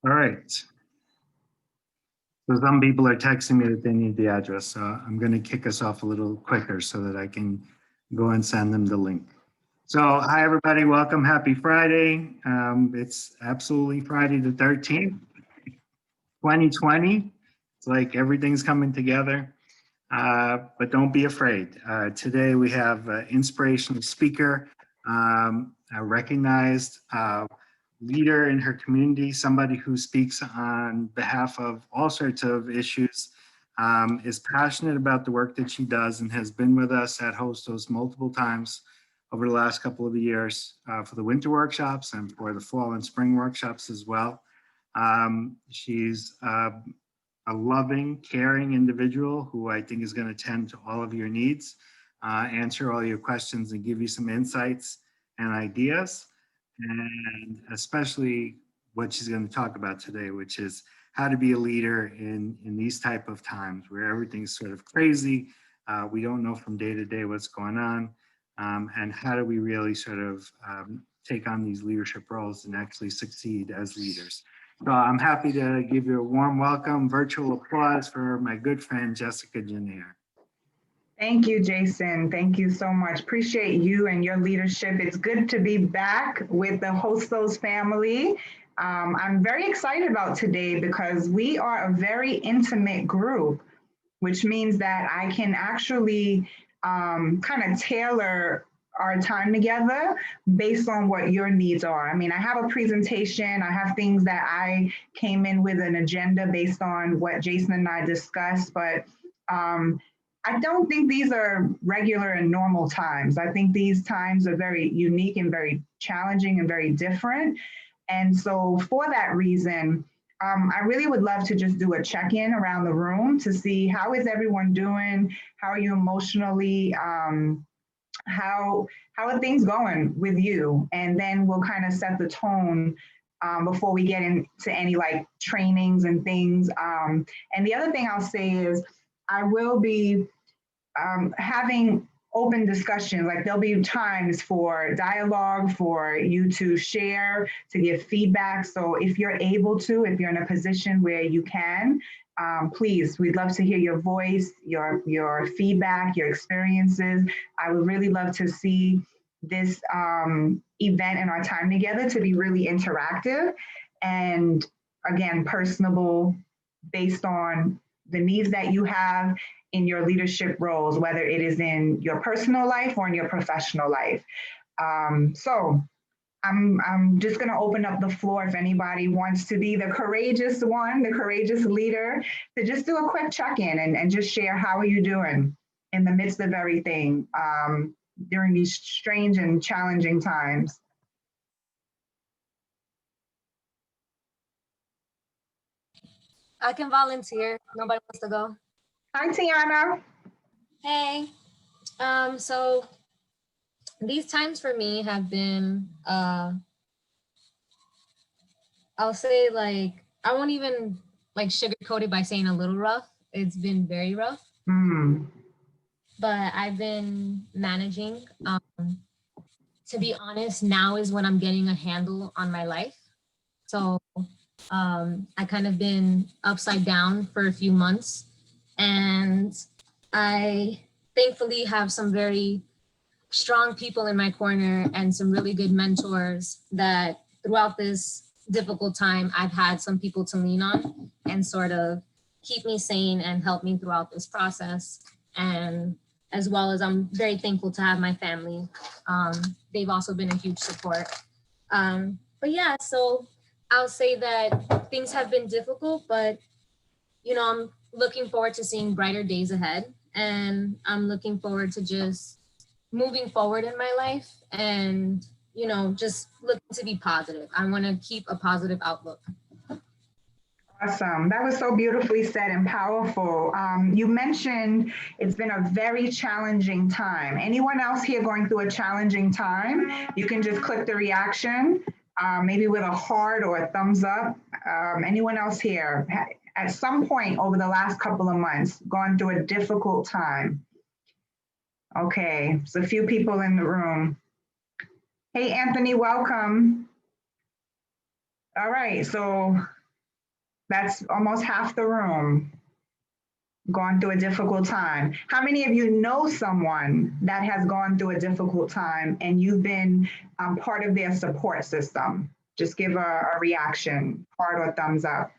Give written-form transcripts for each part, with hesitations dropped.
All right. So some people are texting me that they need the address, so I'm going to kick us off a little quicker so that I can go and send them the link. So, hi everybody, welcome. Happy Friday. It's absolutely Friday the 13th, 2020. It's like everything's coming together. But don't be afraid. Today we have an inspirational speaker, a recognized leader in her community, somebody who speaks on behalf of all sorts of issues, is passionate about the work that she does, and has been with us at Hostos multiple times over the last couple of years for the winter workshops and for the fall and spring workshops as well. She's a loving, caring individual who I think is going to tend to all of your needs, answer all your questions, and give you some insights and ideas, and especially what she's going to talk about today, which is how to be a leader in these type of times where everything's sort of crazy. We don't know from day to day what's going on, and how do we really sort of take on these leadership roles and actually succeed as leaders. So I'm happy to give you a warm welcome, virtual applause for my good friend, Jessica Janniere. Thank you, Jason. Thank you so much. Appreciate you and your leadership. It's good to be back with the Hostos family. I'm very excited about today because we are a very intimate group, which means that I can actually kind of tailor our time together based on what your needs are. I mean, I have a presentation, I have things that I came in with an agenda based on what Jason and I discussed, but I don't think these are regular and normal times. I think these times are very unique and very challenging and very different. And so for that reason, I really would love to just do a check-in around the room to see how is everyone doing, how are you emotionally, how are things going with you, and then we'll kind of set the tone before we get into any like trainings and things. And the other thing I'll say is I will be having open discussions. Like there'll be times for dialogue, for you to share, to give feedback. So if you're able to, if you're in a position where you can, please, we'd love to hear your voice, your feedback, your experiences. I would really love to see this event and our time together to be really interactive and, again, personable, based on the needs that you have in your leadership roles, whether it is in your personal life or in your professional life. So I'm just going to open up the floor if anybody wants to be the courageous one, the courageous leader, to just do a quick check-in and just share how are you doing in the midst of everything during these strange and challenging times. I can volunteer. Nobody wants to go. Hi, Tiana. Hey. So these times for me have been, I'll say like, I won't even like sugarcoat it by saying a little rough. It's been very rough. But I've been managing. To be honest, now is when I'm getting a handle on my life. So I kind of been upside down for a few months, and I thankfully have some very strong people in my corner and some really good mentors that throughout this difficult time, I've had some people to lean on and sort of keep me sane and help me throughout this process. And as well as I'm very thankful to have my family. They've also been a huge support. But yeah, so I'll say that things have been difficult, but you know, I'm looking forward to seeing brighter days ahead. And I'm looking forward to just moving forward in my life and, you know, just looking to be positive. I want to keep a positive outlook. Awesome. That was so beautifully said and powerful. You mentioned it's been a very challenging time. Anyone else here going through a challenging time? You can just click the reaction, maybe with a heart or a thumbs up. Anyone else here at some point over the last couple of months gone through a difficult time? Okay, so a few people in the room. Hey, Anthony, welcome. All right, so That's almost half the room gone through a difficult time. How many of you know someone that has gone through a difficult time and you've been part of their support system? Just give a reaction, heart or thumbs up.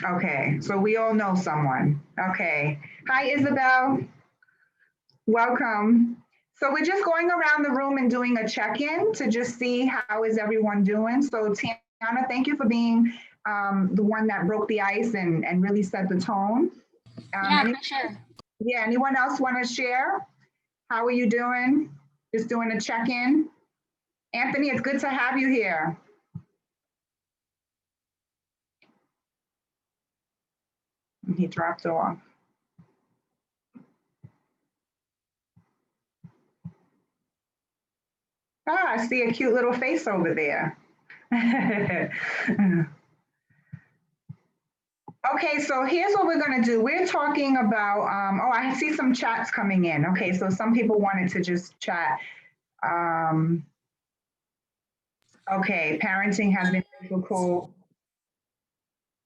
Okay, so we all know someone. Okay. Hi, Isabel. Welcome. So we're just going around the room and doing a check-in to just see how is everyone doing. So Tiana, thank you for being the one that broke the ice and really set the tone. Yeah, for sure. Yeah, anyone else want to share? How are you doing? Just doing a check-in. Anthony, it's good to have you here. He dropped off. Ah, I see a cute little face over there. Okay, so here's what we're gonna do. We're talking about, oh, I see some chats coming in. Okay, so some people wanted to just chat. Okay, parenting has been difficult.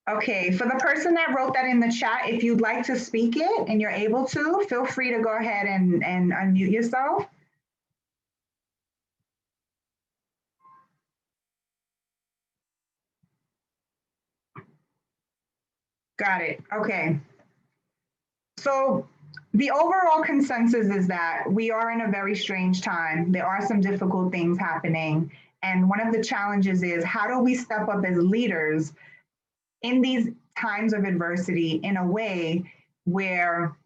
Okay, for the person that wrote that in the chat, if you'd like to speak it and you're able to, feel free to go ahead and unmute yourself. Got it, okay. So the overall consensus is that we are in a very strange time. There are some difficult things happening. And one of the challenges is how do we step up as leaders in these times of adversity in a way where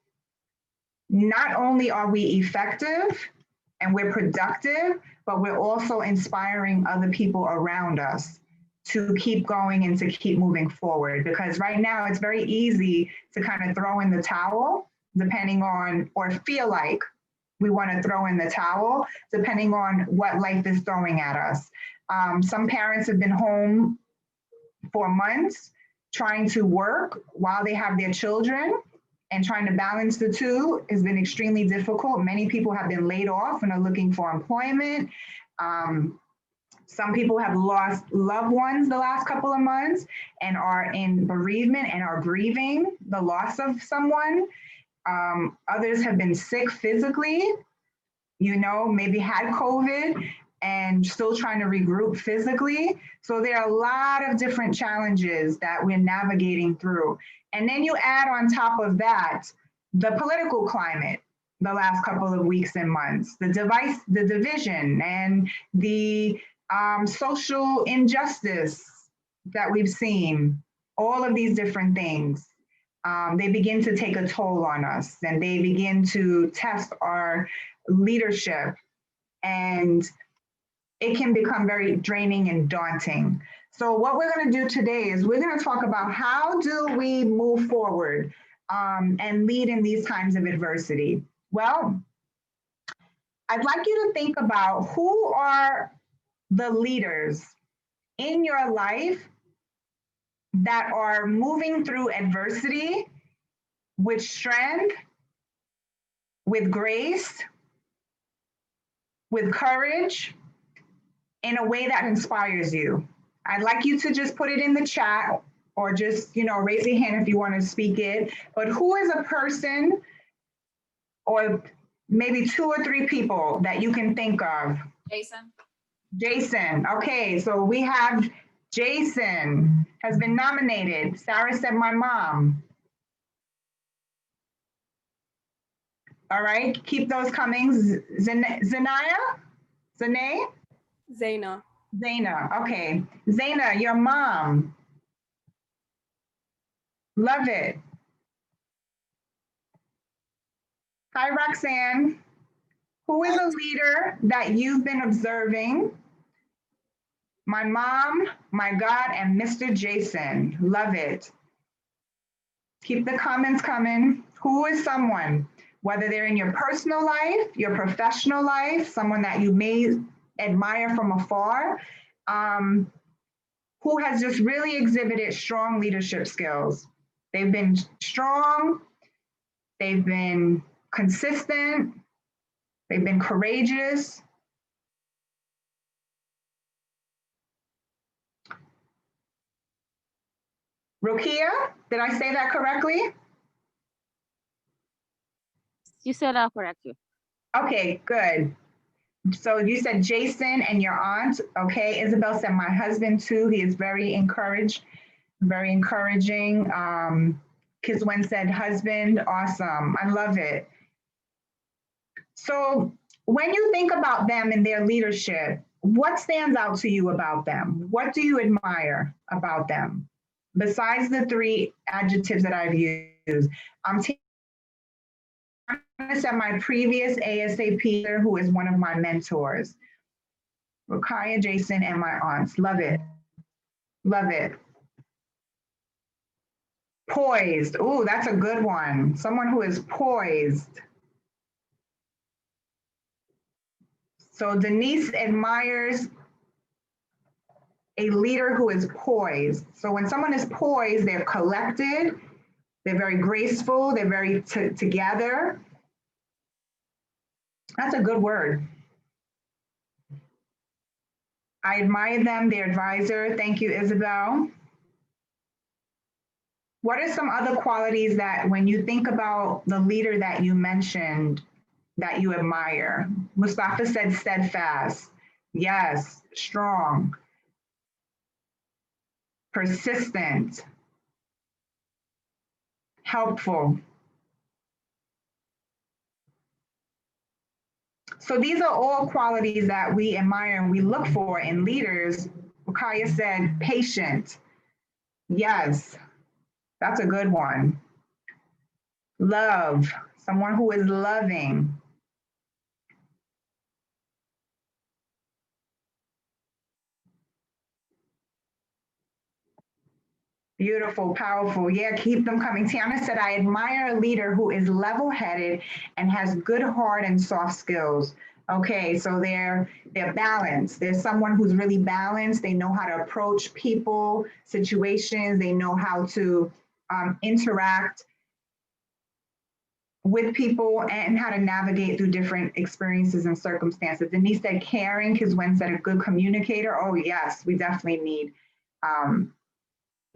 not only are we effective and we're productive, but we're also inspiring other people around us to keep going and to keep moving forward. Because right now it's very easy to kind of throw in the towel, depending on, or feel like we want to throw in the towel, depending on what life is throwing at us. Some parents have been home for months trying to work while they have their children, and trying to balance the two has been extremely difficult. Many people have been laid off and are looking for employment. Some people have lost loved ones the last couple of months and are in bereavement and are grieving the loss of someone. Others have been sick physically, you know, maybe had COVID and still trying to regroup physically. So there are a lot of different challenges that we're navigating through. And then you add on top of that, the political climate the last couple of weeks and months, the division and the social injustice that we've seen, all of these different things. They begin to take a toll on us and they begin to test our leadership, and it can become very draining and daunting. So what we're going to do today is we're going to talk about how do we move forward and lead in these times of adversity. Well, I'd like you to think about who are the leaders in your life that are moving through adversity with strength, with grace, with courage, in a way that inspires you. I'd like you to just put it in the chat or just, you know, raise your hand if you want to speak it. But who is a person or maybe 2 or 3 people that you can think of? Jason. Jason. Okay, so we have Jason has been nominated. Sarah said my mom. All right, keep those coming. Zanaya? Zanae? Zaina. Zaina, okay. Zaina, your mom. Love it. Hi, Roxanne. Who is a leader that you've been observing? My mom, my God, and Mr. Jason. Love it. Keep the comments coming. Who is someone, whether they're in your personal life, your professional life, someone that you may admire from afar, who has just really exhibited strong leadership skills. They've been strong, they've been consistent, they've been courageous. Rukia, did I say that correctly? You said that correctly. Okay, good. So you said Jason and your aunt. Okay, Isabel said my husband too. He is very encouraging. Kiswen said husband, awesome. I love it. So when you think about them and their leadership, what stands out to you about them? What do you admire about them? Besides the three adjectives that I've used, I'm Tiana said my previous ASAP leader, who is one of my mentors. Rukaya, Jason, and my aunts. Love it. Love it. Poised. Ooh, that's a good one. Someone who is poised. So Denise admires a leader who is poised. So when someone is poised, they're collected, they're very graceful, they're very together. That's a good word. I admire them, their advisor. Thank you, Isabel. What are some other qualities that when you think about the leader that you mentioned that you admire? Mustafa said steadfast. Yes, strong, persistent, helpful. So these are all qualities that we admire and we look for in leaders. Kaya said patient. Yes, that's a good one. Love, someone who is loving. Beautiful, powerful. Yeah, keep them coming. Tiana said, I admire a leader who is level-headed and has good heart and soft skills. Okay, so they're balanced. There's someone who's really balanced. They know how to approach people, situations. They know how to interact with people and how to navigate through different experiences and circumstances. Denise said caring, because when said a good communicator. Oh yes, we definitely need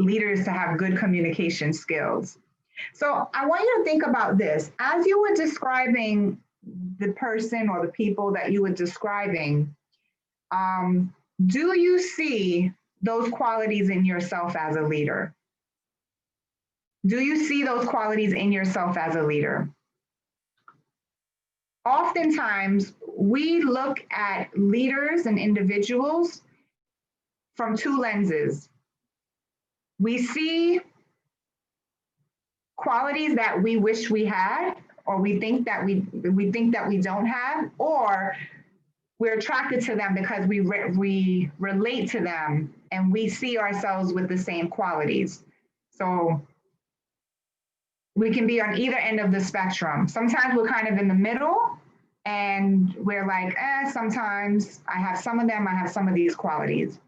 leaders to have good communication skills. So I want you to think about this. As you were describing the person or the people that you were describing, do you see those qualities in yourself as a leader? Do you see those qualities in yourself as a leader? Oftentimes, we look at leaders and individuals from two lenses. We see qualities that we wish we had, or we think that we don't have, or we're attracted to them because we relate to them and we see ourselves with the same qualities. So we can be on either end of the spectrum. Sometimes we're kind of in the middle and we're like, sometimes I have some of them, I have some of these qualities.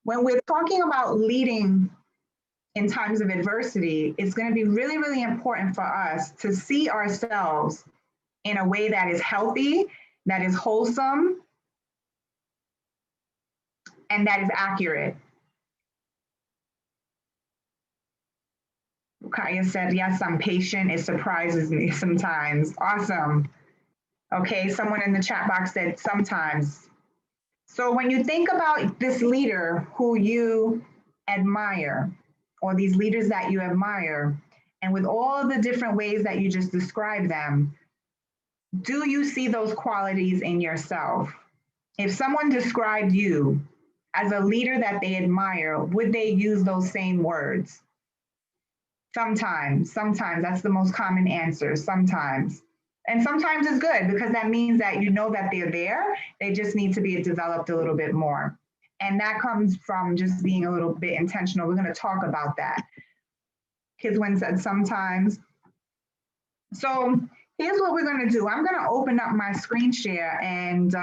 When we're talking about leading in times of adversity, it's going to be really, really important for us to see ourselves in a way that is healthy, that is wholesome, and that is accurate. Kaya said, yes, I'm patient. It surprises me sometimes. Awesome. Okay, someone in the chat box said sometimes. So when you think about this leader who you admire, or these leaders that you admire, and with all the different ways that you just described them, do you see those qualities in yourself? If someone described you as a leader that they admire, would they use those same words? Sometimes, that's the most common answer, sometimes. And sometimes it's good because that means that you know that they're there, they just need to be developed a little bit more. And that comes from just being a little bit intentional. We're gonna talk about that. Kiswen said sometimes. So here's what we're gonna do. I'm gonna open up my screen share and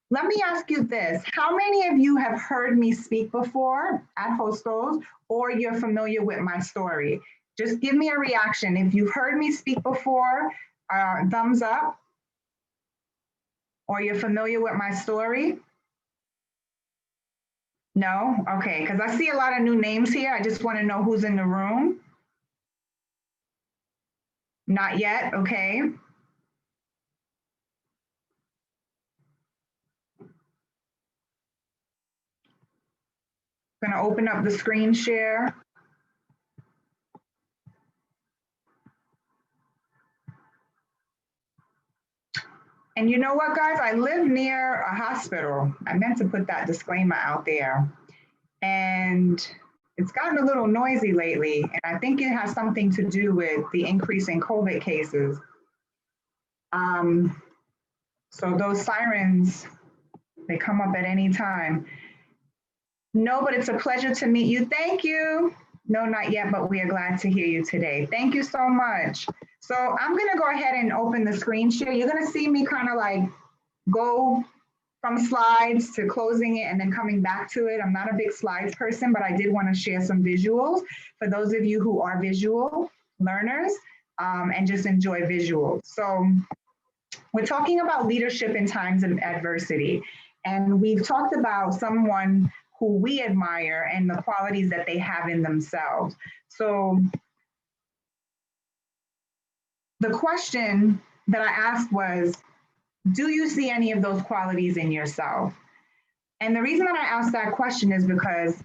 let me ask you this. How many of you have heard me speak before at Hostos, or you're familiar with my story? Just give me a reaction. If you've heard me speak before, thumbs up, or you're familiar with my story. No? Okay, because I see a lot of new names here. I just want to know who's in the room. Not yet, okay. Going to open up the screen share. And you know what, guys? I live near a hospital. I meant to put that disclaimer out there. And it's gotten a little noisy lately. And I think it has something to do with the increase in COVID cases. So those sirens, they come up at any time. No, but it's a pleasure to meet you. Thank you. No, not yet, but we are glad to hear you today. Thank you so much. So I'm gonna go ahead and open the screen share. You're gonna see me kind of like go from slides to closing it and then coming back to it. I'm not a big slides person, but I did want to share some visuals for those of you who are visual learners and just enjoy visuals. So we're talking about leadership in times of adversity. And we've talked about someone who we admire and the qualities that they have in themselves. So the question that I asked was, do you see any of those qualities in yourself? And the reason that I asked that question is because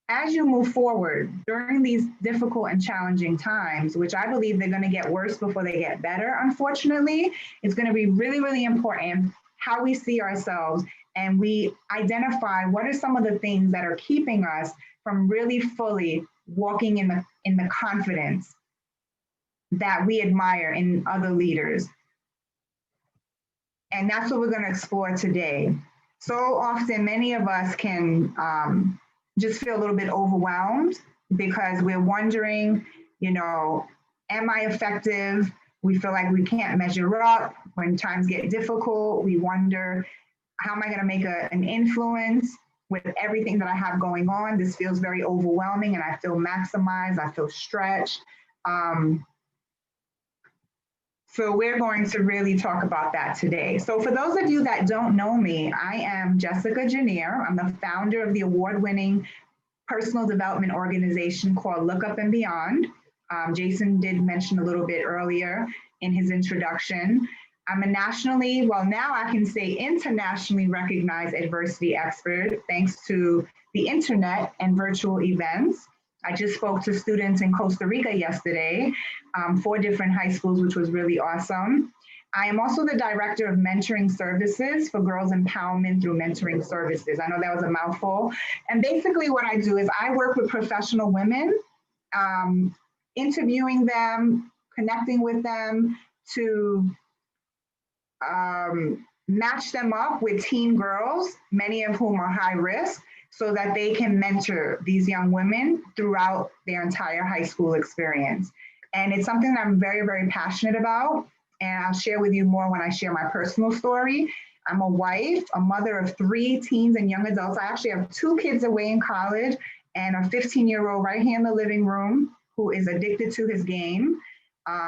as you move forward during these difficult and challenging times, which I believe they're going to get worse before they get better, unfortunately, it's going to be really, really important how we see ourselves and we identify what are some of the things that are keeping us from really fully walking in the confidence that we admire in other leaders. And that's what we're going to explore today. So often, many of us can just feel a little bit overwhelmed because we're wondering, you know, am I effective? We feel like we can't measure up. When times get difficult, we wonder, how am I going to make an influence with everything that I have going on? This feels very overwhelming and I feel maximized, I feel stretched. So we're going to really talk about that today. So for those of you that don't know me, I am Jessica Janniere. I'm the founder of the award-winning personal development organization called Look Up and Beyond. Jason did mention a little bit earlier in his introduction. I'm a nationally, well now I can say internationally recognized adversity expert thanks to the internet and virtual events. I just spoke to students in Costa Rica yesterday, 4 different high schools, which was really awesome. I am also the director of mentoring services for girls empowerment through mentoring services. I know that was a mouthful. And basically what I do is I work with professional women, interviewing them, connecting with them to match them up with teen girls, many of whom are high risk, so that they can mentor these young women throughout their entire high school experience. And it's something that I'm very, very passionate about. And I'll share with you more when I share my personal story. I'm a wife, a mother of 3 teens and young adults. I actually have 2 kids away in college and a 15-year-old right here in the living room who is addicted to his game,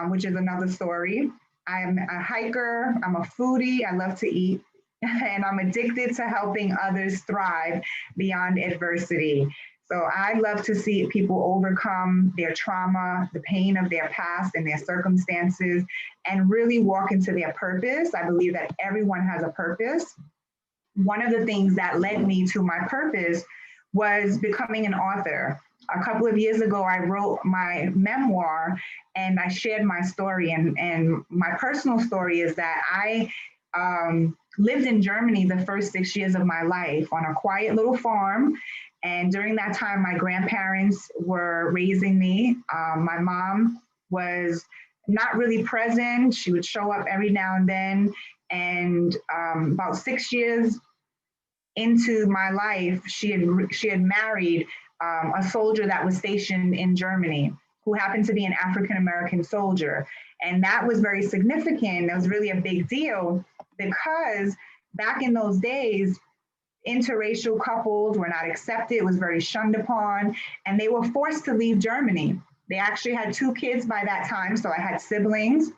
which is another story. I'm a hiker, I'm a foodie, I love to eat, and I'm addicted to helping others thrive beyond adversity. So I love to see people overcome their trauma, the pain of their past and their circumstances, and really walk into their purpose. I believe that everyone has a purpose. One of the things that led me to my purpose was becoming an author. A couple of years ago, I wrote my memoir and I shared my story. And my personal story is that I lived in Germany the first 6 years of my life on a quiet little farm. And during that time, my grandparents were raising me. My mom was not really present. She would show up every now and then. And about 6 years into my life, she had married a soldier that was stationed in Germany, who happened to be an African-American soldier. And that was very significant. It was really a big deal because back in those days, interracial couples were not accepted. It was very shunned upon, and they were forced to leave Germany. They actually had 2 kids by that time. So I had siblings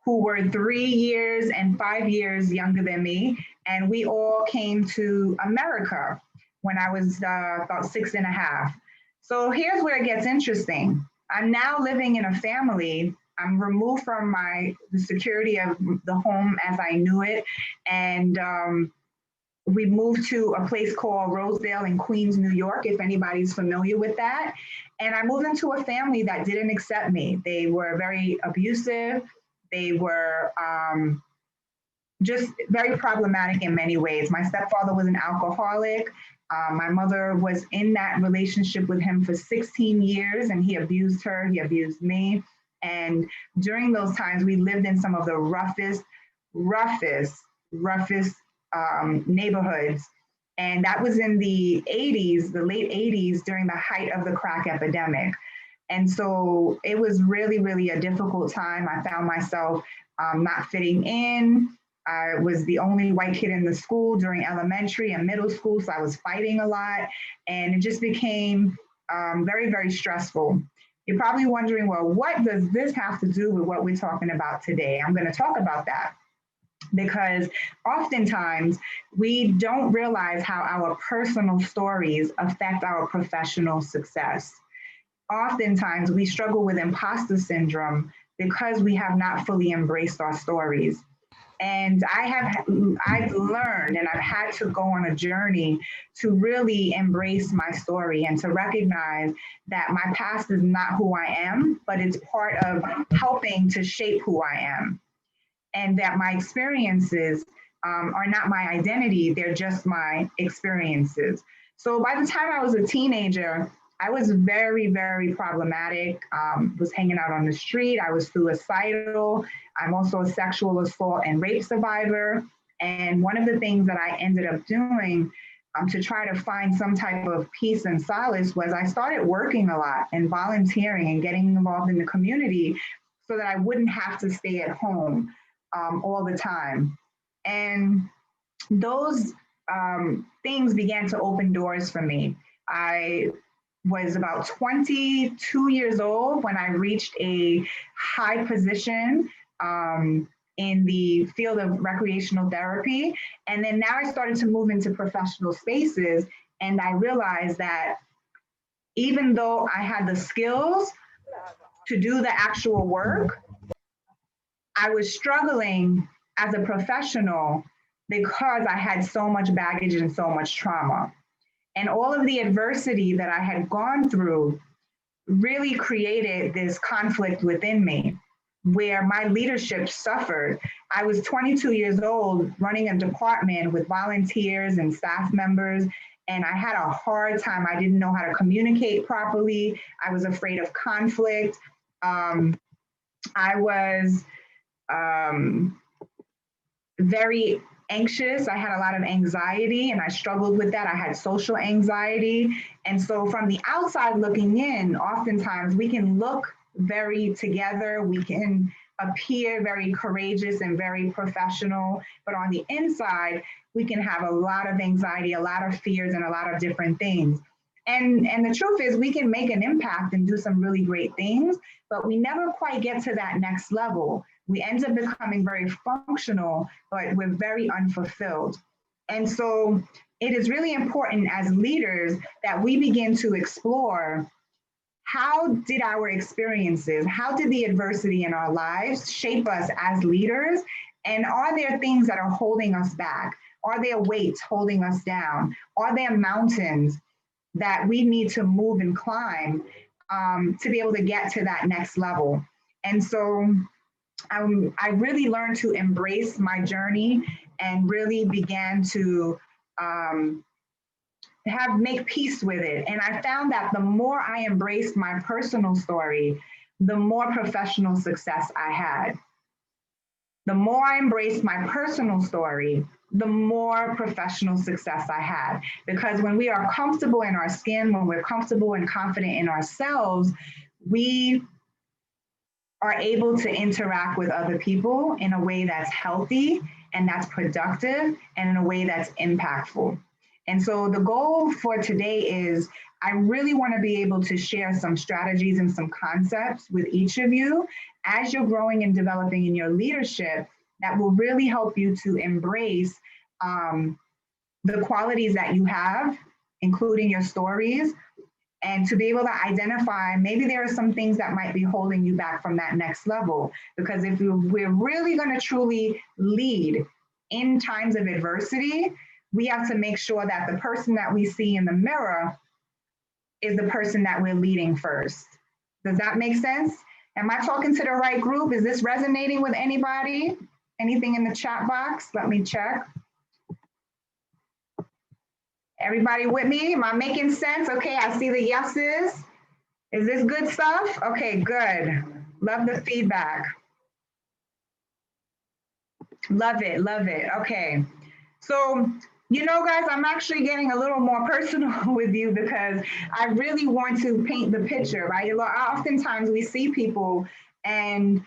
who were 3 years and 5 years younger than me. And we all came to America. when I was about 6.5. So here's where it gets interesting. I'm now living in a family. I'm removed from the security of the home as I knew it. And we moved to a place called Rosedale in Queens, New York, if anybody's familiar with that. And I moved into a family that didn't accept me. They were very abusive. They were just very problematic in many ways. My stepfather was an alcoholic. My mother was in that relationship with him for 16 years, and he abused her, he abused me. And during those times, we lived in some of the roughest neighborhoods. And that was in the 80s, the late 80s, during the height of the crack epidemic. And so it was really, really a difficult time. I found myself not fitting in. I was the only white kid in the school during elementary and middle school, so I was fighting a lot. And it just became very, very stressful. You're probably wondering, well, what does this have to do with what we're talking about today? I'm going to talk about that, because oftentimes we don't realize how our personal stories affect our professional success. Oftentimes we struggle with imposter syndrome because we have not fully embraced our stories. And I've learned, and I've had to go on a journey to really embrace my story and to recognize that my past is not who I am, but it's part of helping to shape who I am. And that my experiences are not my identity, they're just my experiences. So by the time I was a teenager, I was very, very problematic, was hanging out on the street, I was suicidal. I'm also a sexual assault and rape survivor. And one of the things that I ended up doing to try to find some type of peace and solace was I started working a lot and volunteering and getting involved in the community so that I wouldn't have to stay at home all the time. And those things began to open doors for me. I was about 22 years old when I reached a high position in the field of recreational therapy. And then now I started to move into professional spaces, and I realized that even though I had the skills to do the actual work, I was struggling as a professional because I had so much baggage and so much trauma. And all of the adversity that I had gone through really created this conflict within me where my leadership suffered. I was 22 years old running a department with volunteers and staff members, and I had a hard time. I didn't know how to communicate properly. I was afraid of conflict. I was very anxious. I had a lot of anxiety and I struggled with that. I had social anxiety. And so from the outside looking in, oftentimes we can look very together. We can appear very courageous and very professional, but on the inside, we can have a lot of anxiety, a lot of fears, and a lot of different things. And the truth is we can make an impact and do some really great things, but we never quite get to that next level. We end up becoming very functional, but we're very unfulfilled. And so it is really important as leaders that we begin to explore how did our experiences, how did the adversity in our lives shape us as leaders? And are there things that are holding us back? Are there weights holding us down? Are there mountains that we need to move and climb to be able to get to that next level? And so I really learned to embrace my journey and really began to make peace with it. And I found that the more I embraced my personal story, the more professional success I had. The more I embraced my personal story, the more professional success I had. Because when we are comfortable in our skin, when we're comfortable and confident in ourselves, we are able to interact with other people in a way that's healthy and that's productive and in a way that's impactful. And so the goal for today is I really want to be able to share some strategies and some concepts with each of you as you're growing and developing in your leadership that will really help you to embrace the qualities that you have including your stories, and to be able to identify maybe there are some things that might be holding you back from that next level. Because if we're really going to truly lead in times of adversity, we have to make sure that the person that we see in the mirror is the person that we're leading first. Does that make sense? Am I talking to the right group? Is this resonating with anybody? Anything in the chat box? Let me check. Everybody with me? Am I making sense? Okay, I see the yeses. Is this good stuff? Okay, good. Love the feedback. Love it, love it. Okay. So, you know, guys, I'm actually getting a little more personal with you because I really want to paint the picture, right? Oftentimes we see people and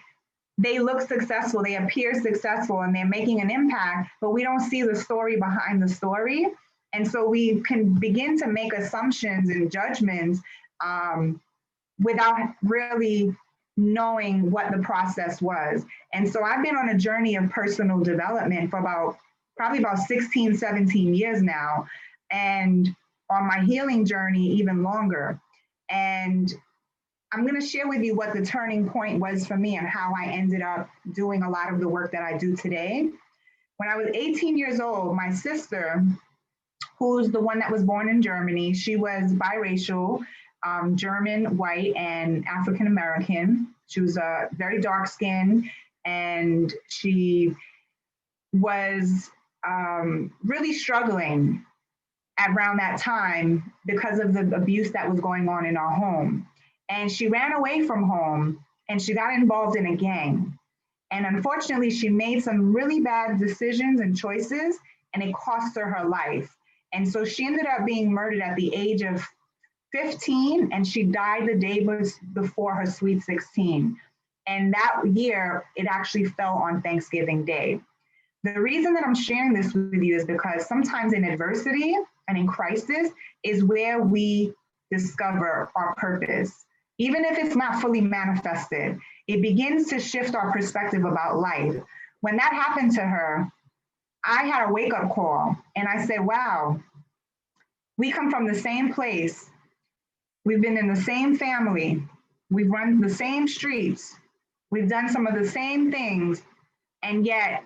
they look successful, they appear successful, and they're making an impact, but we don't see the story behind the story. And so we can begin to make assumptions and judgments without really knowing what the process was. And so I've been on a journey of personal development for probably about 16, 17 years now, and on my healing journey even longer. And I'm going to share with you what the turning point was for me and how I ended up doing a lot of the work that I do today. When I was 18 years old, my sister, who's the one that was born in Germany, she was biracial, German, white, and African American. She was very dark skinned, and she was really struggling around that time because of the abuse that was going on in our home. And she ran away from home and she got involved in a gang. And unfortunately, she made some really bad decisions and choices, and it cost her her life. And so she ended up being murdered at the age of 15, and she died the day before her sweet 16. And that year, it actually fell on Thanksgiving Day. The reason that I'm sharing this with you is because sometimes in adversity and in crisis is where we discover our purpose. Even if it's not fully manifested, it begins to shift our perspective about life. When that happened to her, I had a wake-up call, and I said, wow, we come from the same place. We've been in the same family. We've run the same streets. We've done some of the same things, and yet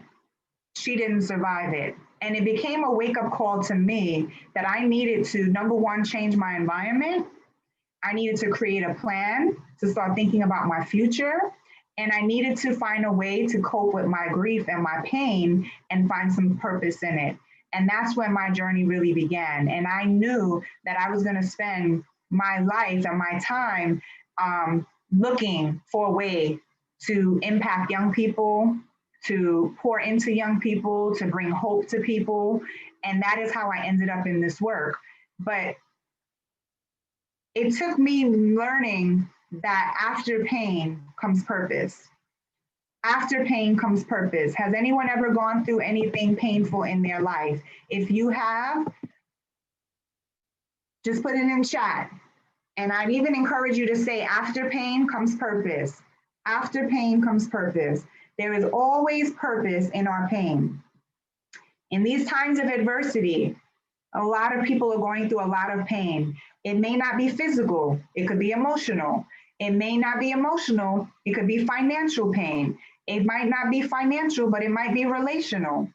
she didn't survive it. And it became a wake-up call to me that I needed to, number one, change my environment. I needed to create a plan to start thinking about my future. And I needed to find a way to cope with my grief and my pain and find some purpose in it. And that's when my journey really began. And I knew that I was going to spend my life and my time looking for a way to impact young people, to pour into young people, to bring hope to people. And that is how I ended up in this work. But it took me learning that after pain comes purpose. After pain comes purpose. Has anyone ever gone through anything painful in their life? If you have, just put it in chat. And I'd even encourage you to say, after pain comes purpose. After pain comes purpose. There is always purpose in our pain. In these times of adversity, a lot of people are going through a lot of pain. It may not be physical, it could be emotional. It may not be emotional, it could be financial pain. It might not be financial, but it might be relational.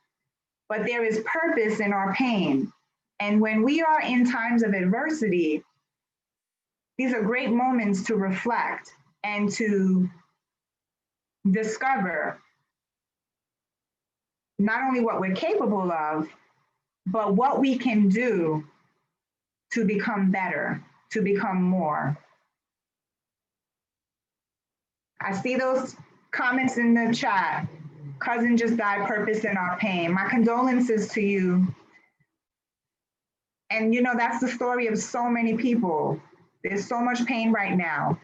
But there is purpose in our pain. And when we are in times of adversity, these are great moments to reflect and to discover not only what we're capable of, but what we can do to become better, to become more. I see those comments in the chat. Cousin just died, purpose in our pain. My condolences to you. And you know, that's the story of so many people. There's so much pain right now.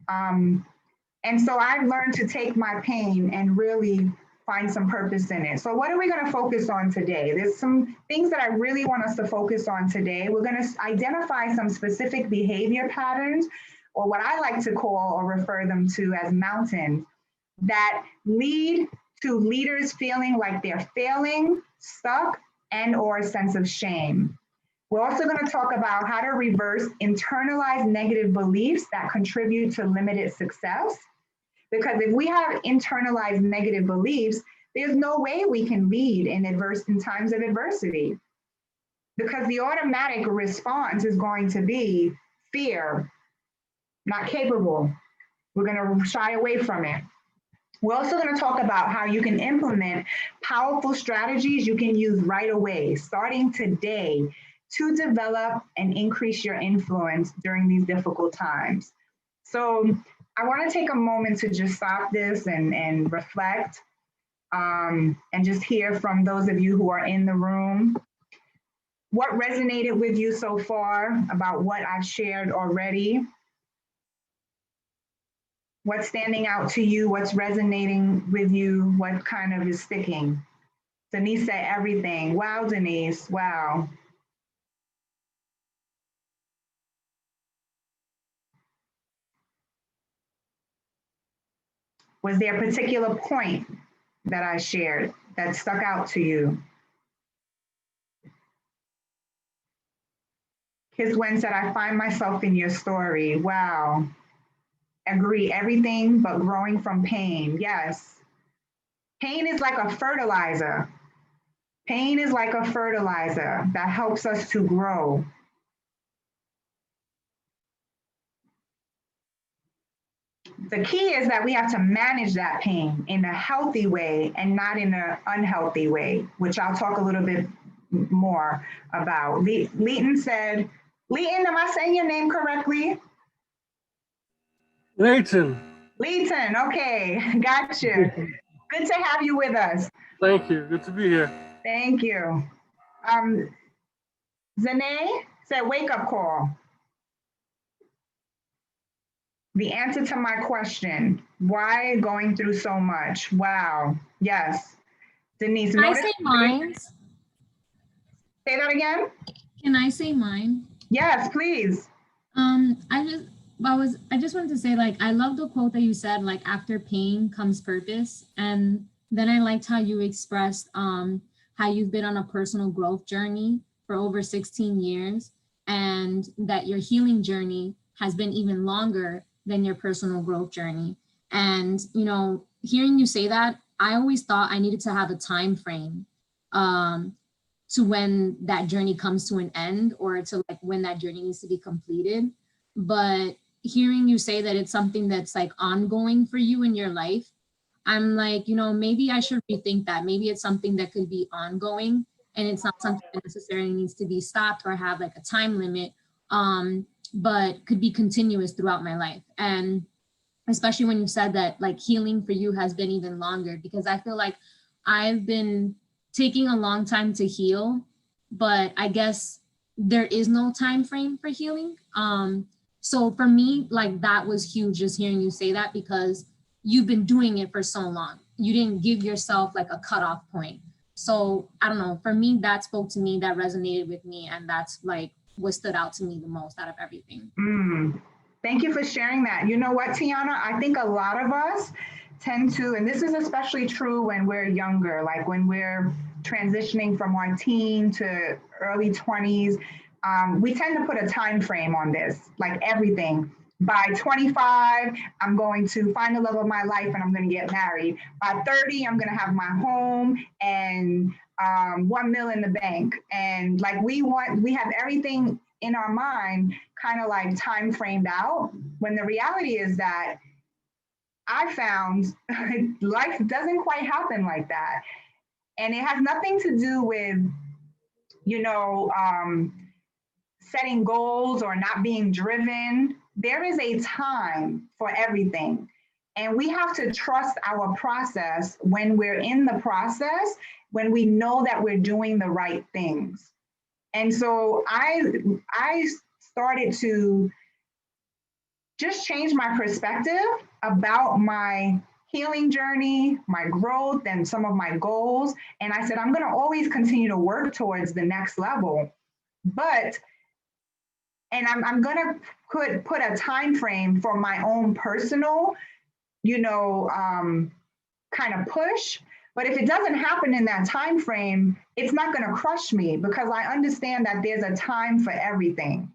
And so I've learned to take my pain and really find some purpose in it. So what are we going to focus on today? There's some things that I really want us to focus on today. We're going to identify some specific behavior patterns, or what I like to call or refer them to as mountains, that lead to leaders feeling like they're failing, stuck, and or a sense of shame. We're also going to talk about how to reverse internalized negative beliefs that contribute to limited success. Because if we have internalized negative beliefs, there's no way we can lead in times of adversity. Because the automatic response is going to be fear, not capable. We're going to shy away from it. We're also going to talk about how you can implement powerful strategies you can use right away, starting today, to develop and increase your influence during these difficult times. So I want to take a moment to just stop this and reflect, and just hear from those of you who are in the room. What resonated with you so far about what I've shared already? What's standing out to you? What's resonating with you? What kind of is sticking? Denise said everything. Wow, Denise, wow. Was there a particular point that I shared that stuck out to you? Kiswen said, I find myself in your story. Wow. Agree, everything but growing from pain. Yes. Pain is like a fertilizer. Pain is like a fertilizer that helps us to grow. The key is that we have to manage that pain in a healthy way and not in an unhealthy way, which I'll talk a little bit more about. Leighton said, Leighton, am I saying your name correctly? Leighton. Leighton, okay, gotcha. Good to have you with us. Thank you. Good to be here. Thank you. Zane said, wake up call. The answer to my question, why going through so much? Wow, yes. Denise, Can I say mine? Say that again? Can I say mine? Yes, please. I just wanted to say, like, I love the quote that you said, like, after pain comes purpose. And then I liked how you expressed how you've been on a personal growth journey for over 16 years, and that your healing journey has been even longer than your personal growth journey. And, you know, hearing you say that, I always thought I needed to have a time frame to when that journey comes to an end, or to like when that journey needs to be completed. But hearing you say that it's something that's like ongoing for you in your life, I'm like, you know, maybe I should rethink that. Maybe it's something that could be ongoing, and it's not something that necessarily needs to be stopped or have like a time limit, but could be continuous throughout my life. And especially when you said that like healing for you has been even longer, because I feel like I've been taking a long time to heal, but I guess there is no time frame for healing. So for me, like that was huge, just hearing you say that, because you've been doing it for so long. You didn't give yourself like a cutoff point. So I don't know, for me, that spoke to me, that resonated with me. And that's like what stood out to me the most out of everything. Thank you for sharing that. You know what, Tiana, I think a lot of us tend to, and this is especially true when we're younger, like when we're transitioning from our teen to early 20s, we tend to put a time frame on this, like everything. By 25, I'm going to find the love of my life and I'm going to get married. By 30, I'm going to have my home and 1 mil in the bank. And like we have everything in our mind kind of like time framed out, when the reality is that I found life doesn't quite happen like that. And it has nothing to do with, you know, setting goals or not being driven. There is a time for everything. And we have to trust our process when we're in the process, when we know that we're doing the right things. And so I started to just change my perspective about my healing journey, my growth, and some of my goals. And I said, I'm going to always continue to work towards the next level. And I'm going to put a time frame for my own personal, you know, kind of push. But if it doesn't happen in that time frame, it's not going to crush me because I understand that there's a time for everything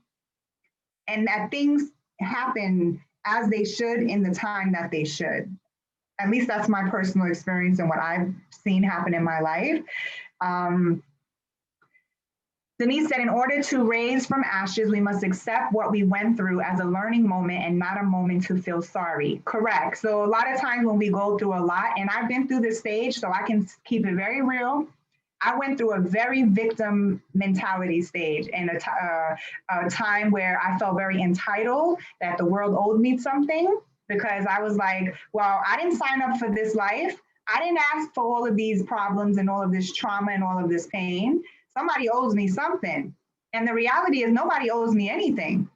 and that things happen as they should in the time that they should. At least that's my personal experience and what I've seen happen in my life. Denise said, in order to raise from ashes, we must accept what we went through as a learning moment and not a moment to feel sorry. Correct. So a lot of times when we go through a lot, and I've been through this stage, so I can keep it very real. I went through a very victim mentality stage and a time where I felt very entitled that the world owed me something because I was like, well, I didn't sign up for this life. I didn't ask for all of these problems and all of this trauma and all of this pain. Somebody owes me something. And the reality is nobody owes me anything.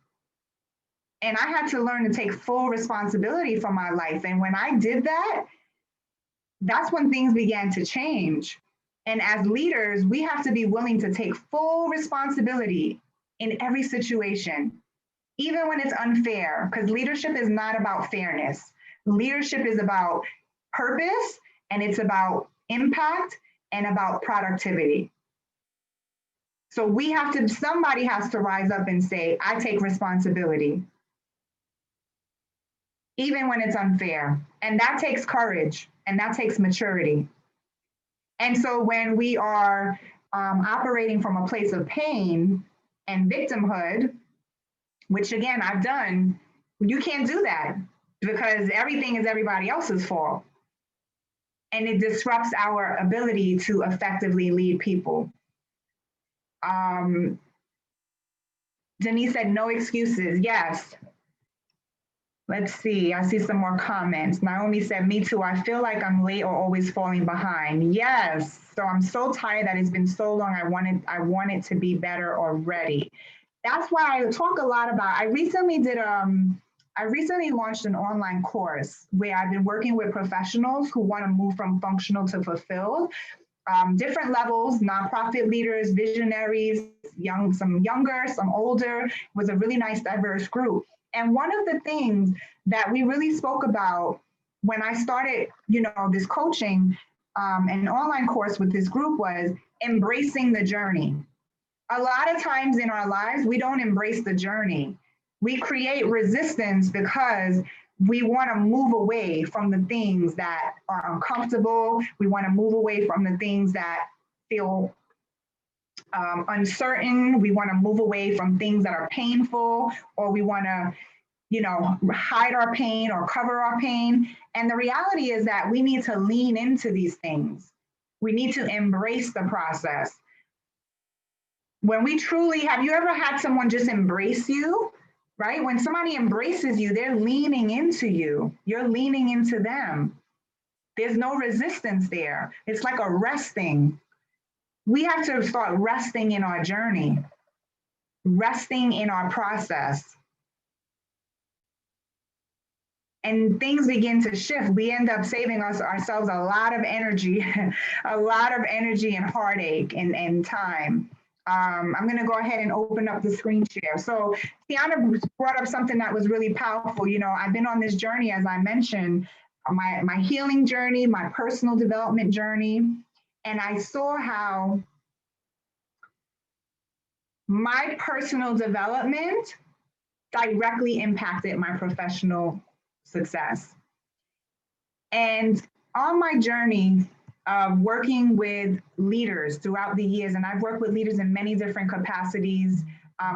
And I had to learn to take full responsibility for my life. And when I did that, that's when things began to change. And as leaders, we have to be willing to take full responsibility in every situation, even when it's unfair, because leadership is not about fairness. Leadership is about purpose, and it's about impact and about productivity. So somebody has to rise up and say, I take responsibility, even when it's unfair. And that takes courage and that takes maturity. And so when we are operating from a place of pain and victimhood, which again, I've done, you can't do that because everything is everybody else's fault. And it disrupts our ability to effectively lead people. Denise said, no excuses. Yes. Let's see. I see some more comments. Naomi said, me too. I feel like I'm late or always falling behind. Yes. So I'm so tired that it's been so long. I want it to be better already. That's why I talk a lot about, I recently launched an online course where I've been working with professionals who want to move from functional to fulfilled. Different levels, nonprofit leaders, visionaries, some younger, some older. It was a really nice, diverse group. And one of the things that we really spoke about when I started, this coaching, an online course with this group was embracing the journey. A lot of times in our lives, we don't embrace the journey. We create resistance because we want to move away from the things that are uncomfortable. We want to move away from the things that feel uncertain. We want to move away from things that are painful, or we want to, hide our pain or cover our pain. And the reality is that we need to lean into these things. We need to embrace the process. When we truly, have you ever had someone just embrace you? Right? When somebody embraces you, they're leaning into you. You're leaning into them. There's no resistance there. It's like a resting. We have to start resting in our journey, resting in our process. And things begin to shift. We end up saving ourselves a lot of energy, and heartache and time. I'm going to go ahead and open up the screen share. So Tiana brought up something that was really powerful. I've been on this journey, as I mentioned, my healing journey, my personal development journey, and I saw how my personal development directly impacted my professional success. And on my journey of working with leaders throughout the years, and I've worked with leaders in many different capacities.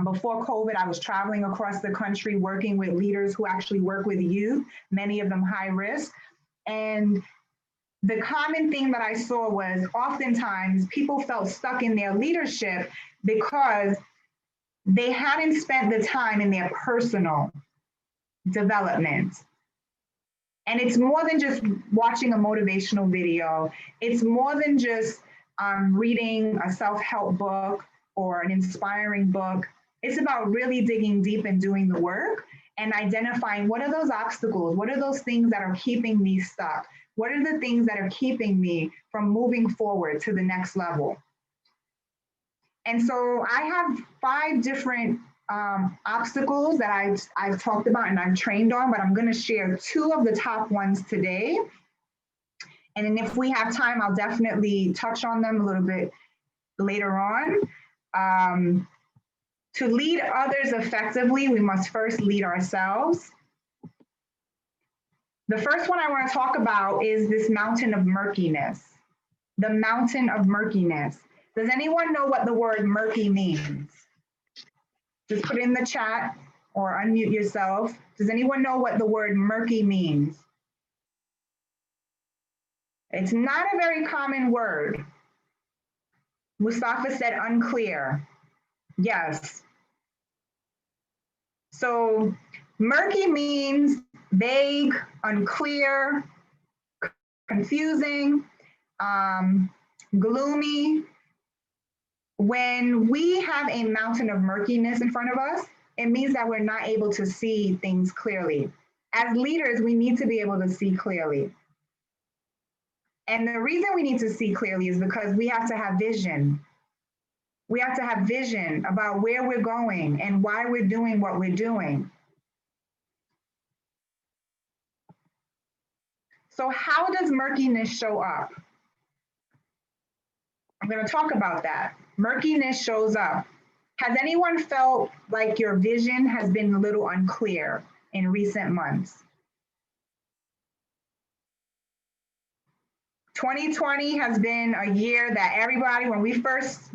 Before COVID, I was traveling across the country working with leaders who actually work with youth, many of them high risk. And the common thing that I saw was oftentimes people felt stuck in their leadership because they hadn't spent the time in their personal development. And it's more than just watching a motivational video. It's more than just reading a self-help book or an inspiring book. It's about really digging deep and doing the work and identifying what are those obstacles? What are those things that are keeping me stuck? What are the things that are keeping me from moving forward to the next level? And so I have 5 different obstacles that I've talked about and I've trained on, but I'm going to share 2 of the top ones today. And then if we have time, I'll definitely touch on them a little bit later on. To lead others effectively, we must first lead ourselves. The first one I want to talk about is this mountain of murkiness. The mountain of murkiness. Does anyone know what the word murky means? Just put it in the chat or unmute yourself. Does anyone know what the word murky means? It's not a very common word. Mustafa said unclear. Yes. So murky means vague, unclear, confusing, gloomy. When we have a mountain of murkiness in front of us, it means that we're not able to see things clearly. As leaders, we need to be able to see clearly. And the reason we need to see clearly is because we have to have vision. We have to have vision about where we're going and why we're doing what we're doing. So how does murkiness show up? I'm going to talk about that. Murkiness shows up. Has anyone felt like your vision has been a little unclear in recent months? 2020 has been a year that everybody, when we first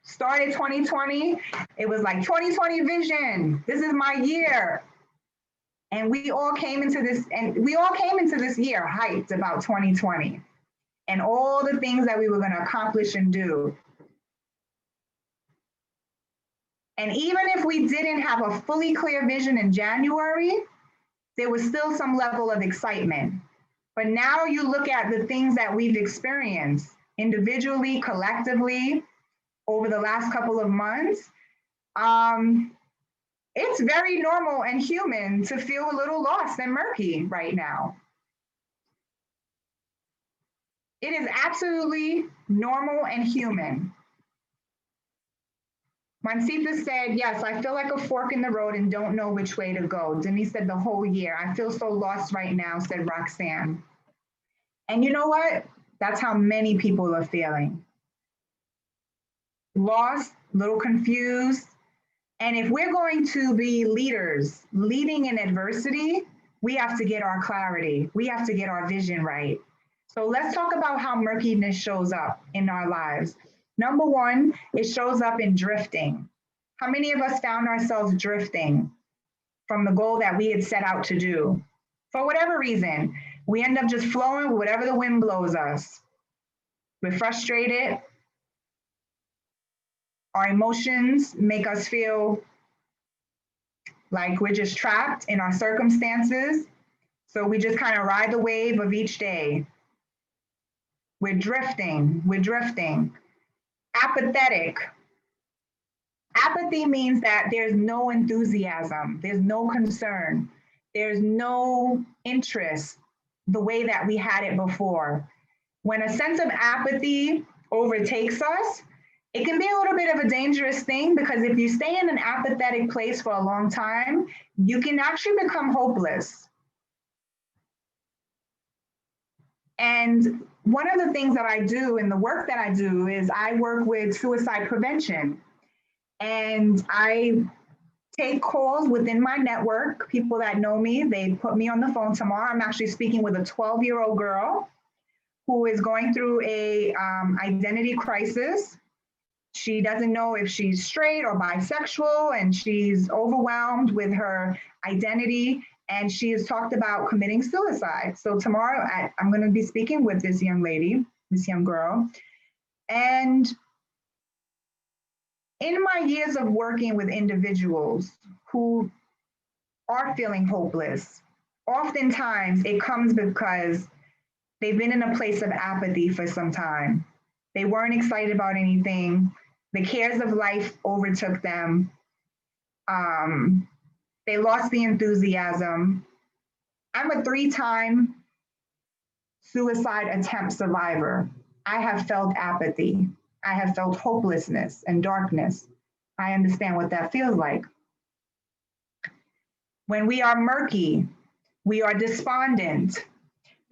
started 2020, it was like 2020 vision. This is my year. And we all came into this year hyped about 2020 and all the things that we were going to accomplish and do. And even if we didn't have a fully clear vision in January, there was still some level of excitement. But now you look at the things that we've experienced individually, collectively, over the last couple of months, it's very normal and human to feel a little lost and murky right now. It is absolutely normal and human. Mansita said, yes, I feel like a fork in the road and don't know which way to go. Denise said the whole year. I feel so lost right now, said Roxanne. And you know what? That's how many people are feeling. Lost, a little confused. And if we're going to be leaders, leading in adversity, we have to get our clarity. We have to get our vision right. So let's talk about how murkiness shows up in our lives. Number one, it shows up in drifting. How many of us found ourselves drifting from the goal that we had set out to do? For whatever reason, we end up just flowing with whatever the wind blows us. We're frustrated. Our emotions make us feel like we're just trapped in our circumstances. So we just kind of ride the wave of each day. We're drifting. Apathetic. Apathy means that there's no enthusiasm, there's no concern, there's no interest the way that we had it before. When a sense of apathy overtakes us, it can be a little bit of a dangerous thing because if you stay in an apathetic place for a long time, you can actually become hopeless. And one of the things that I do in the work that I do is I work with suicide prevention. And I take calls within my network, people that know me, they put me on the phone tomorrow. I'm actually speaking with a 12-year-old girl who is going through a identity crisis. She doesn't know if she's straight or bisexual, and she's overwhelmed with her identity, and she has talked about committing suicide. So tomorrow I'm going to be speaking with this young lady, this young girl. And in my years of working with individuals who are feeling hopeless, oftentimes it comes because they've been in a place of apathy for some time. They weren't excited about anything. The cares of life overtook them. They lost the enthusiasm. I'm a 3-time suicide attempt survivor. I have felt apathy. I have felt hopelessness and darkness. I understand what that feels like. When we are murky, we are despondent.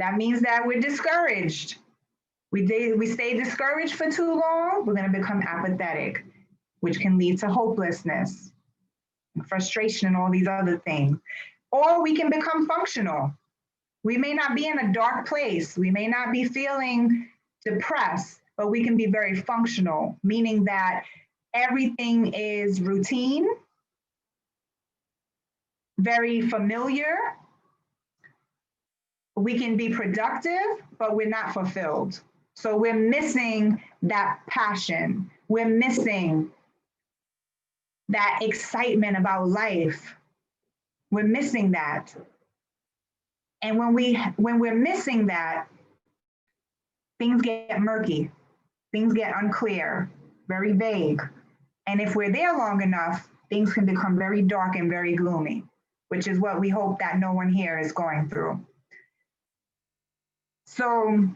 That means that we're discouraged. We stay discouraged for too long, we're going to become apathetic, which can lead to hopelessness, frustration, and all these other things. Or we can become functional. We may not be in a dark place. We may not be feeling depressed, but we can be very functional, meaning that everything is routine, very familiar. We can be productive, but we're not fulfilled. So we're missing that passion. We're missing that excitement about life. We're missing that. And when we're missing that, things get murky, things get unclear, very vague. And if we're there long enough, things can become very dark and very gloomy, which is what we hope that no one here is going through. So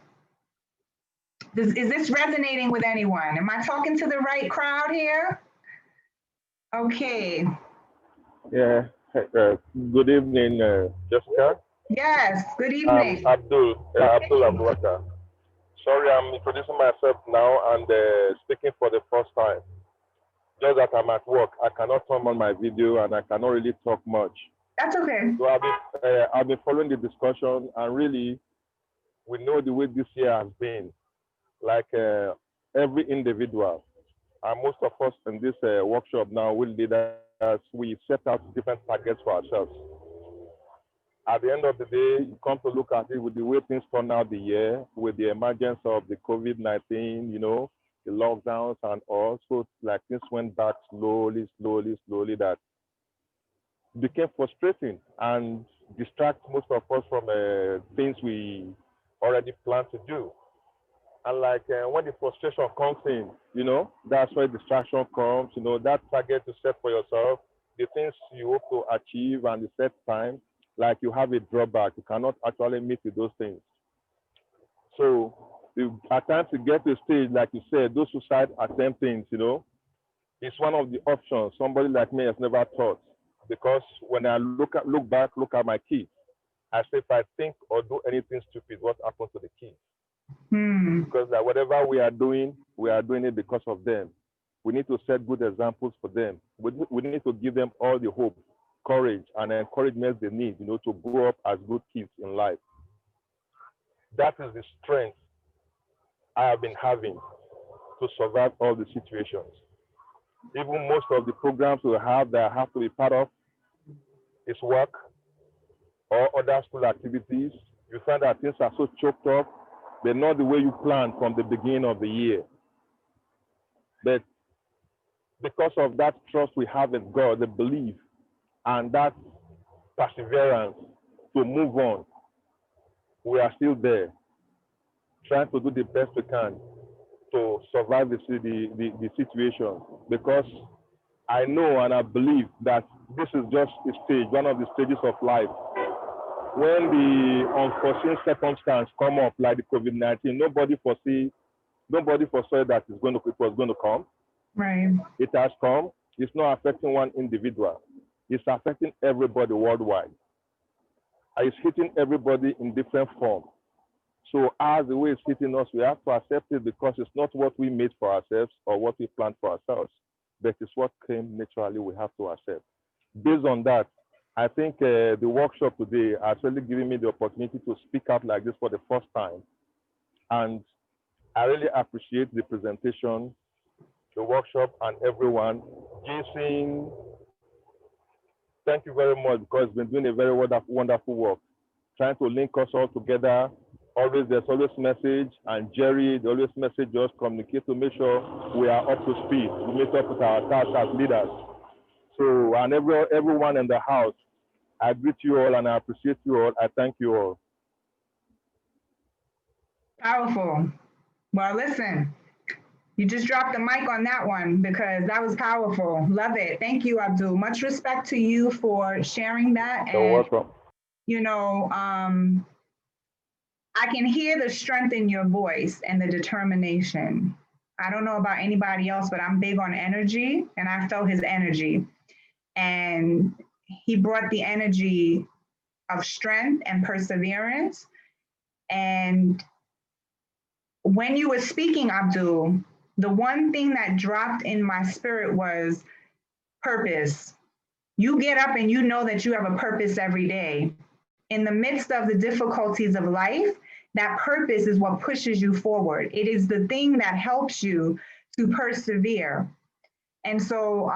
is this resonating with anyone? Am I talking to the right crowd here? Okay. Yeah. Good evening, Jessica. Yes, good evening. Abdul Abubakar. Sorry, I'm introducing myself now and speaking for the first time. Just that I'm at work, I cannot turn on my video and I cannot really talk much. That's okay. So I've been following the discussion, and really, we know the way this year has been. Like every individual, and most of us in this workshop now, we leaders, we set out different targets for ourselves. At the end of the day, you come to look at it with the way things turn out the year, with the emergence of the COVID-19, you know, the lockdowns and all. So like things went back slowly, that became frustrating and distract most of us from things we already planned to do. And like when the frustration comes in, you know, that's where distraction comes, you know, that target you set for yourself, the things you hope to achieve and the set time, like you have a drawback, you cannot actually meet with those things. So at times you get to a stage, like you said, those suicide attempt things, you know, it's one of the options somebody like me has never thought. Because when I look back at my kids, I say if I think or do anything stupid, what happened to the kids? Because like whatever we are doing it because of them. We need to set good examples for them. We need to give them all the hope, courage, and encouragement they need, you know, to grow up as good kids in life. That is the strength I have been having to survive all the situations. Even most of the programs we have that I have to be part of is work or other school activities. You find that things are so choked up, they're not the way you planned from the beginning of the year. But because of that trust we have in God, the belief, and that perseverance to move on, we are still there, trying to do the best we can to survive the situation. Because I know and I believe that this is just a stage, one of the stages of life. When the unforeseen circumstances come up, like the COVID-19, nobody foresaw that it was going to come. Right. It has come. It's not affecting one individual. It's affecting everybody worldwide. It's hitting everybody in different forms. So as the way it's hitting us, we have to accept it because it's not what we made for ourselves or what we planned for ourselves, but it's what came naturally we have to accept. Based on that, I think the workshop today has really given me the opportunity to speak out like this for the first time. And I really appreciate the presentation, the workshop, and everyone. Jason, thank you very much because you've been doing a very wonderful work, trying to link us all together. There's always message, and Jerry, they always message us, communicate to make sure we are up to speed. We meet up with our tasks as leaders. So, and everyone in the house, I greet you all and I appreciate you all. I thank you all. Powerful. Well, listen, you just dropped the mic on that one because that was powerful. Love it. Thank you, Abdul. Much respect to you for sharing that. You're welcome. You know, I can hear the strength in your voice and the determination. I don't know about anybody else, but I'm big on energy, and I felt his energy. And he brought the energy of strength and perseverance. And when you were speaking, Abdul, the one thing that dropped in my spirit was purpose. You get up and you know that you have a purpose every day. In the midst of the difficulties of life, that purpose is what pushes you forward. It is the thing that helps you to persevere. And so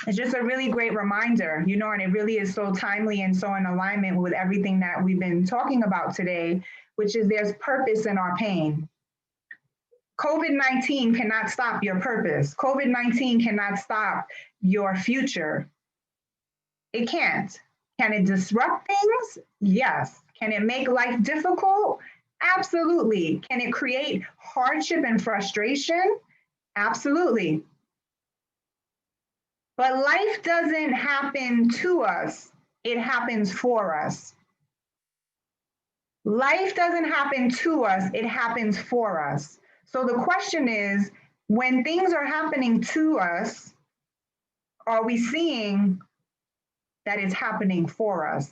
it's just a really great reminder, you know, and it really is so timely and so in alignment with everything that we've been talking about today, which is there's purpose in our pain. COVID-19 cannot stop your purpose. COVID-19 cannot stop your future. It can't. Can it disrupt things? Yes. Can it make life difficult? Absolutely. Can it create hardship and frustration? Absolutely. But life doesn't happen to us, it happens for us. Life doesn't happen to us, it happens for us. So the question is, when things are happening to us, are we seeing that it's happening for us?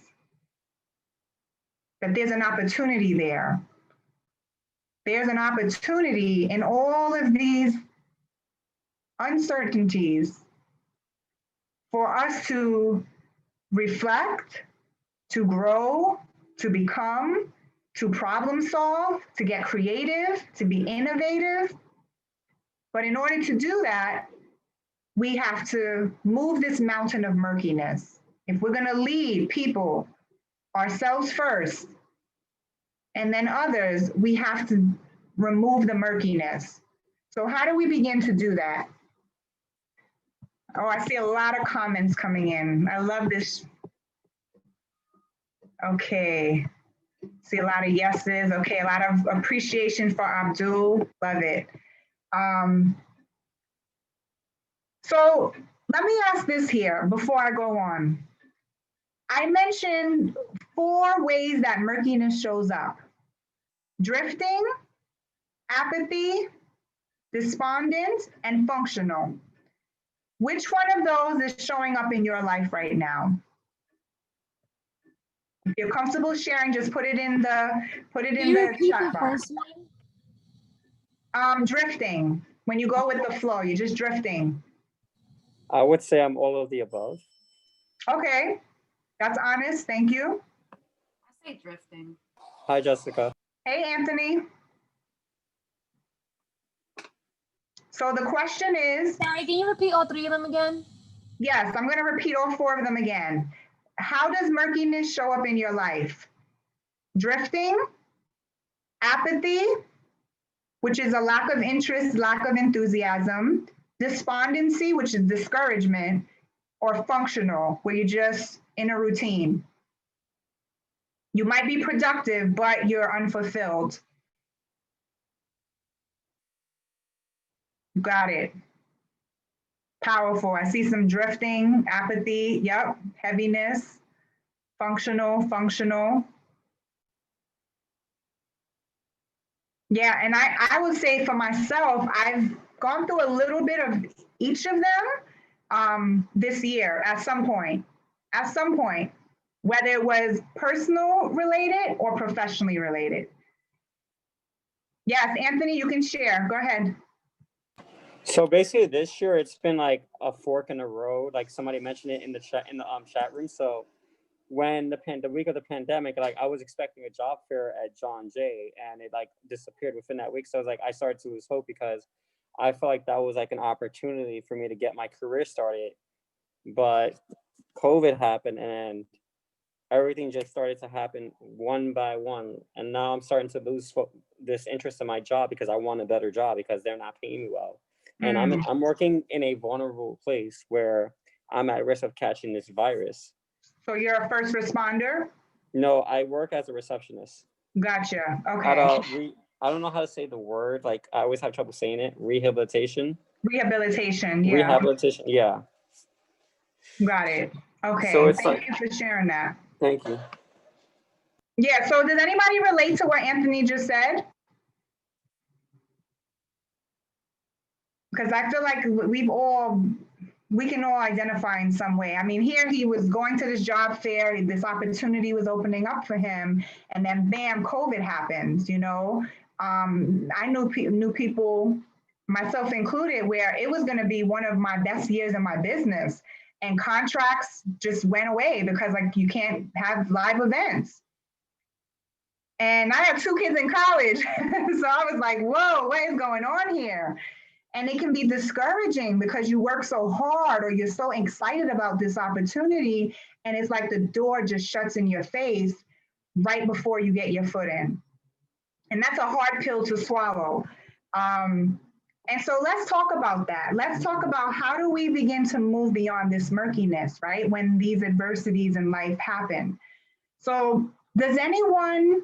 That there's an opportunity there. There's an opportunity in all of these uncertainties for us to reflect, to grow, to become, to problem solve, to get creative, to be innovative. But in order to do that, we have to move this mountain of murkiness. If we're going to lead people, ourselves first, and then others, we have to remove the murkiness. So how do we begin to do that? Oh, I see a lot of comments coming in. I love this. Okay. See a lot of yeses. Okay, a lot of appreciation for Abdul. Love it. So let me ask this here before I go on. I mentioned 4 ways that murkiness shows up: drifting, apathy, despondent, and functional. Which one of those is showing up in your life right now? If you're comfortable sharing, just put it in the chat box. Drifting. When you go with the flow, you're just drifting. I would say I'm all of the above. Okay, that's honest. Thank you. I say drifting. Hi, Jessica. Hey, Anthony. So the question is, Sorry, can you repeat all 3 of them again? yes, I'm going to repeat all 4 of them again. How does murkiness show up in your life? Drifting, apathy, which is a lack of interest, lack of enthusiasm, despondency, which is discouragement, or functional, where you're just in a routine. You might be productive, but you're unfulfilled. You got it. Powerful. I see some drifting, apathy, yep, heaviness, functional. Yeah, and I would say for myself, I've gone through a little bit of each of them this year at some point, whether it was personal related or professionally related. Yes, Anthony, you can share. Go ahead. So basically this year it's been like a fork in the road. Like somebody mentioned it in the chat room. So when the week of the pandemic, like I was expecting a job fair at John Jay and it like disappeared within that week. So I was like, I started to lose hope because I felt like that was like an opportunity for me to get my career started. But COVID happened and everything just started to happen one by one. And now I'm starting to lose this interest in my job because I want a better job because they're not paying me well. And I'm working in a vulnerable place where I'm at risk of catching this virus. So you're a first responder? No, I work as a receptionist. Gotcha. Okay. I don't know how to say the word. Like I always have trouble saying it. Rehabilitation. Rehabilitation. Yeah. Rehabilitation. Yeah. Got it. Okay. So it's Thank you for sharing that. Thank you. Yeah. So does anybody relate to what Anthony just said? Because I feel like we've all we can all identify in some way. I mean, here he was going to this job fair, this opportunity was opening up for him, and then bam, COVID happens, you know? I knew people, myself included, where it was gonna be one of my best years in my business, and contracts just went away because like you can't have live events. And I have 2 kids in college, so I was like, whoa, what is going on here? And it can be discouraging because you work so hard or you're so excited about this opportunity, and it's like the door just shuts in your face right before you get your foot in. And that's a hard pill to swallow. And so let's talk about that. Let's talk about how do we begin to move beyond this murkiness, right? When these adversities in life happen. So does anyone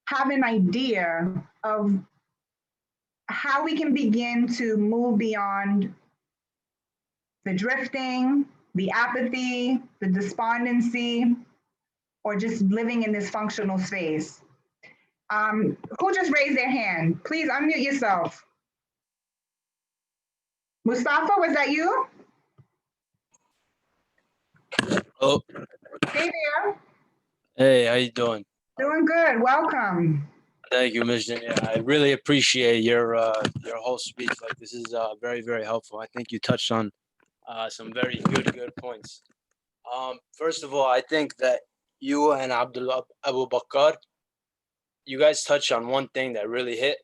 have an idea of how we can begin to move beyond the drifting, the apathy, the despondency, or just living in this functional space? Who just raised their hand? Please unmute yourself. Mustafa, was that you? Oh, Hey there. hey, how you doing? Doing good. Welcome. Thank you, Ms. Janniere. I really appreciate your whole speech. Like this is very, very helpful. I think you touched on some very good points. First of all, I think that you and Abdullah Abu Bakr, you guys touched on one thing that really hit,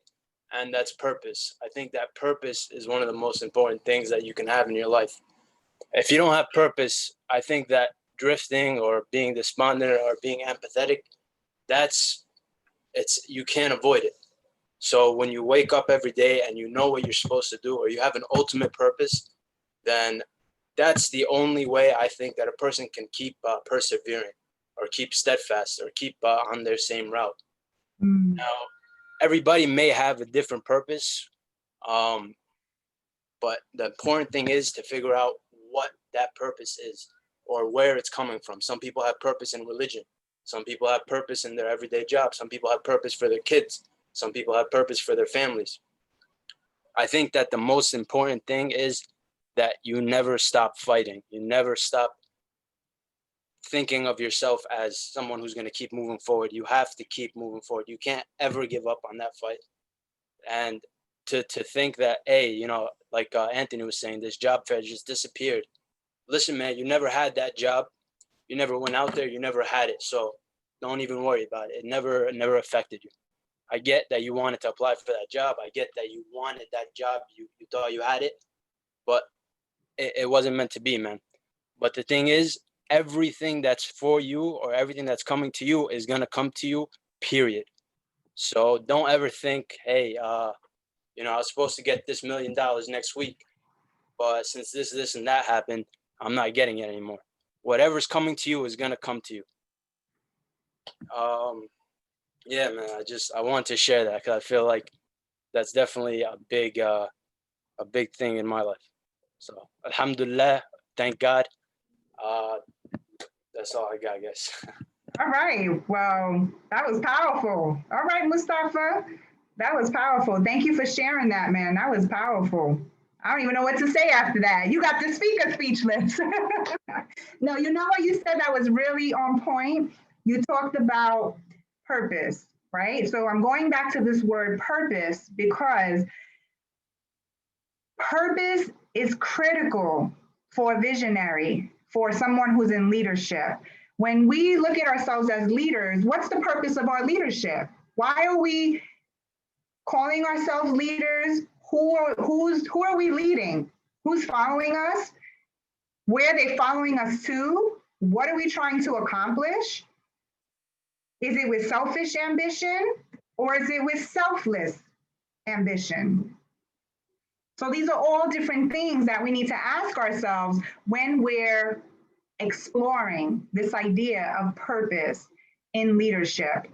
and that's purpose. I think that purpose is one of the most important things that you can have in your life. If you don't have purpose, I think that drifting or being despondent or being apathetic, you can't avoid it. So when you wake up every day and you know what you're supposed to do, or you have an ultimate purpose, then that's the only way I think that a person can keep persevering or keep steadfast or keep on their same route. Now, everybody may have a different purpose, but the important thing is to figure out what that purpose is or where it's coming from. Some people have purpose in religion. Some people have purpose in their everyday job. Some people have purpose for their kids. Some people have purpose for their families. I think that the most important thing is that you never stop fighting. You never stop thinking of yourself as someone who's going to keep moving forward. You have to keep moving forward. You can't ever give up on that fight. And to think that, hey, you know, like Anthony was saying, this job fair just disappeared. Listen, man, you never had that job. You never went out there. You never had it. So don't even worry about it. It never affected you. I get that you wanted to apply for that job. I get that you wanted that job. You thought you had it, but it wasn't meant to be, man. But the thing is, everything that's for you or everything that's coming to you is going to come to you, period. So don't ever think, hey, you know, I was supposed to get this $1 million next week, but since this and that happened, I'm not getting it anymore. Whatever's coming to you is going to come to you. Yeah, man, I want to share that because I feel like that's definitely a big thing in my life. So alhamdulillah, thank God. That's all I got, I guess. All right. Well, that was powerful. All right, Mustafa. That was powerful. Thank you for sharing that, man. That was powerful. I don't even know what to say after that. You got the speaker speechless. No, you know what you said that was really on point? You talked about purpose, right? So I'm going back to this word purpose because purpose is critical for a visionary, for someone who's in leadership. When we look at ourselves as leaders, what's the purpose of our leadership? Why are we calling ourselves leaders? Who are we leading? Who's following us? Where are they following us to? What are we trying to accomplish? Is it with selfish ambition or is it with selfless ambition? So these are all different things that we need to ask ourselves when we're exploring this idea of purpose in leadership.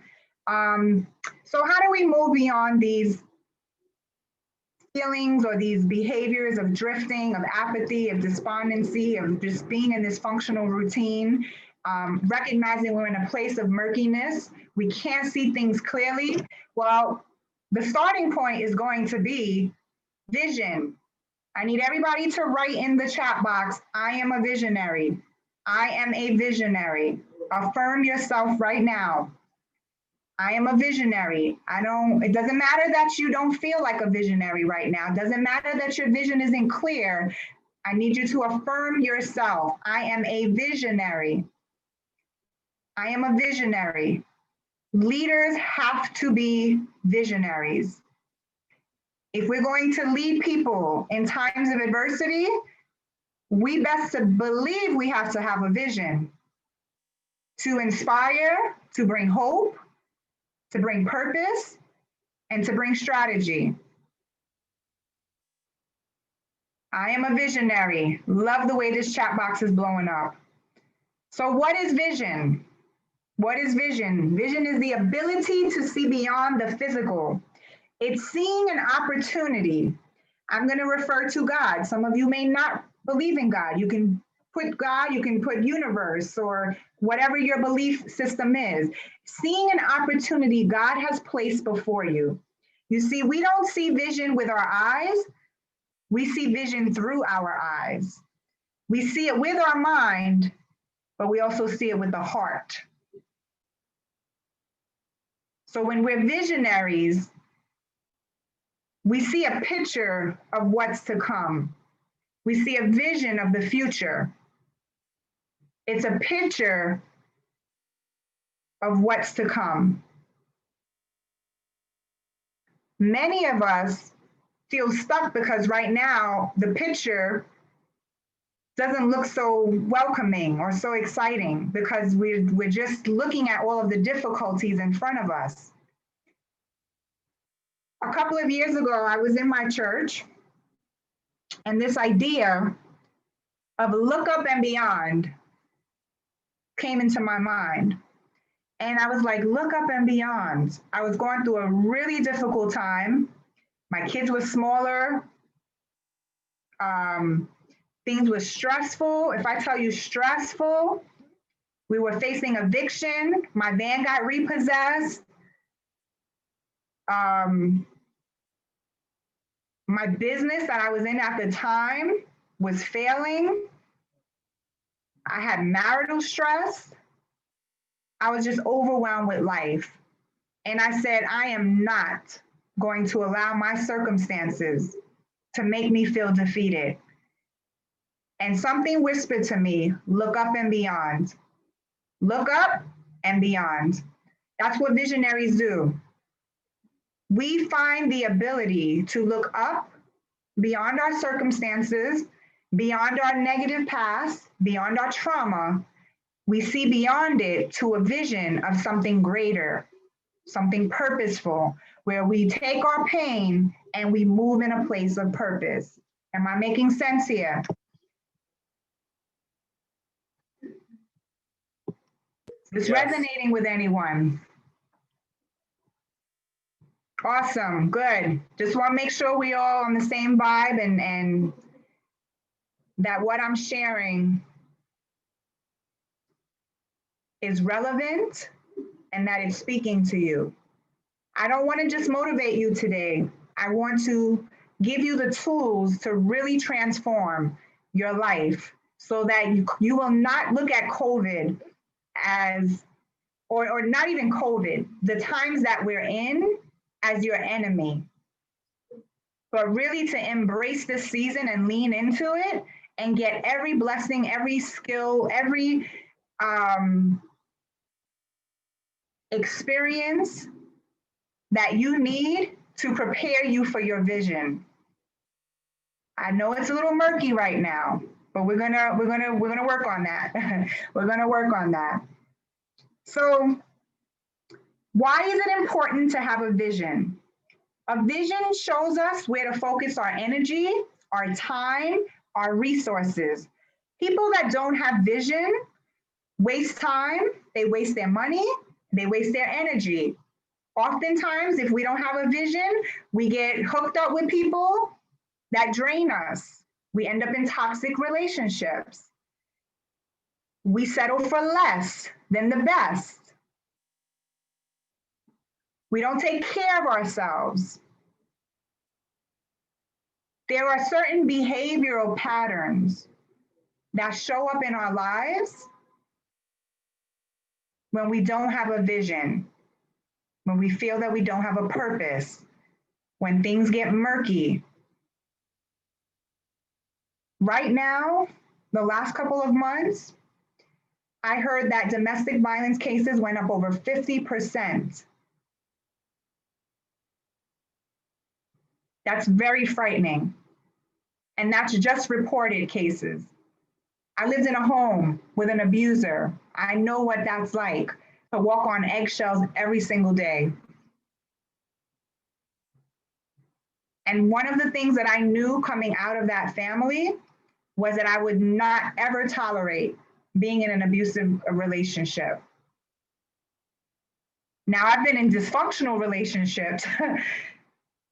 So how do we move beyond these feelings or these behaviors of drifting, of apathy, of despondency, of just being in this functional routine, recognizing we're in a place of murkiness, we can't see things clearly? Well, the starting point is going to be vision, I need everybody to write in the chat box, I am a visionary. I am a visionary. Affirm yourself right now. I am a visionary. It doesn't matter that you don't feel like a visionary right now. It doesn't matter that your vision isn't clear. I need you to affirm yourself. I am a visionary. I am a visionary. Leaders have to be visionaries. If we're going to lead people in times of adversity, we best to believe we have to have a vision to inspire, to bring hope, to bring purpose, and to bring strategy. I am a visionary. Love the way this chat box is blowing up. So what is vision? What is vision? Vision is the ability to see beyond the physical. It's seeing an opportunity. I'm going to refer to God. Some of you may not believe in God. You can put God, you can put universe or whatever your belief system is. Seeing an opportunity God has placed before you. You see, we don't see vision with our eyes. We see vision through our eyes. We see it with our mind, but we also see it with the heart. So when we're visionaries, we see a picture of what's to come. We see a vision of the future. It's a picture of what's to come. Many of us feel stuck because right now the picture doesn't look so welcoming or so exciting because we're just looking at all of the difficulties in front of us. A couple of years ago, I was in my church, and this idea of look up and beyond came into my mind. And I was like, look up and beyond. I was going through a really difficult time. My kids were smaller. Things were stressful. If I tell you stressful, we were facing eviction. My van got repossessed. My business that I was in at the time was failing. I had marital stress. I was just overwhelmed with life. And I said, I am not going to allow my circumstances to make me feel defeated. And something whispered to me, look up and beyond. Look up and beyond. That's what visionaries do. We find the ability to look up beyond our circumstances, beyond our negative past, beyond our trauma. We see beyond it to a vision of something greater, something purposeful, where we take our pain and we move in a place of purpose. Am I making sense here? Is this resonating with anyone? Awesome, good. Just want to make sure we all on the same vibe and that what I'm sharing is relevant and that it's speaking to you. I don't want to just motivate you today. I want to give you the tools to really transform your life so that you will not look at COVID as, or not even COVID, the times that we're in as your enemy, but really to embrace this season and lean into it and get every blessing, every skill, every experience that you need to prepare you for your vision. I know it's a little murky right now, but we're gonna work on that. We're gonna work on that. So why is it important to have a vision? A vision shows us where to focus our energy, our time, our resources. People that don't have vision waste time, they waste their money, they waste their energy. Oftentimes, if we don't have a vision, we get hooked up with people that drain us. We end up in toxic relationships. We settle for less than the best. We don't take care of ourselves. There are certain behavioral patterns that show up in our lives when we don't have a vision, when we feel that we don't have a purpose, when things get murky. Right now, the last couple of months, I heard that domestic violence cases went up over 50%. That's very frightening. And that's just reported cases. I lived in a home with an abuser. I know what that's like to walk on eggshells every single day. And one of the things that I knew coming out of that family was that I would not ever tolerate being in an abusive relationship. Now, I've been in dysfunctional relationships,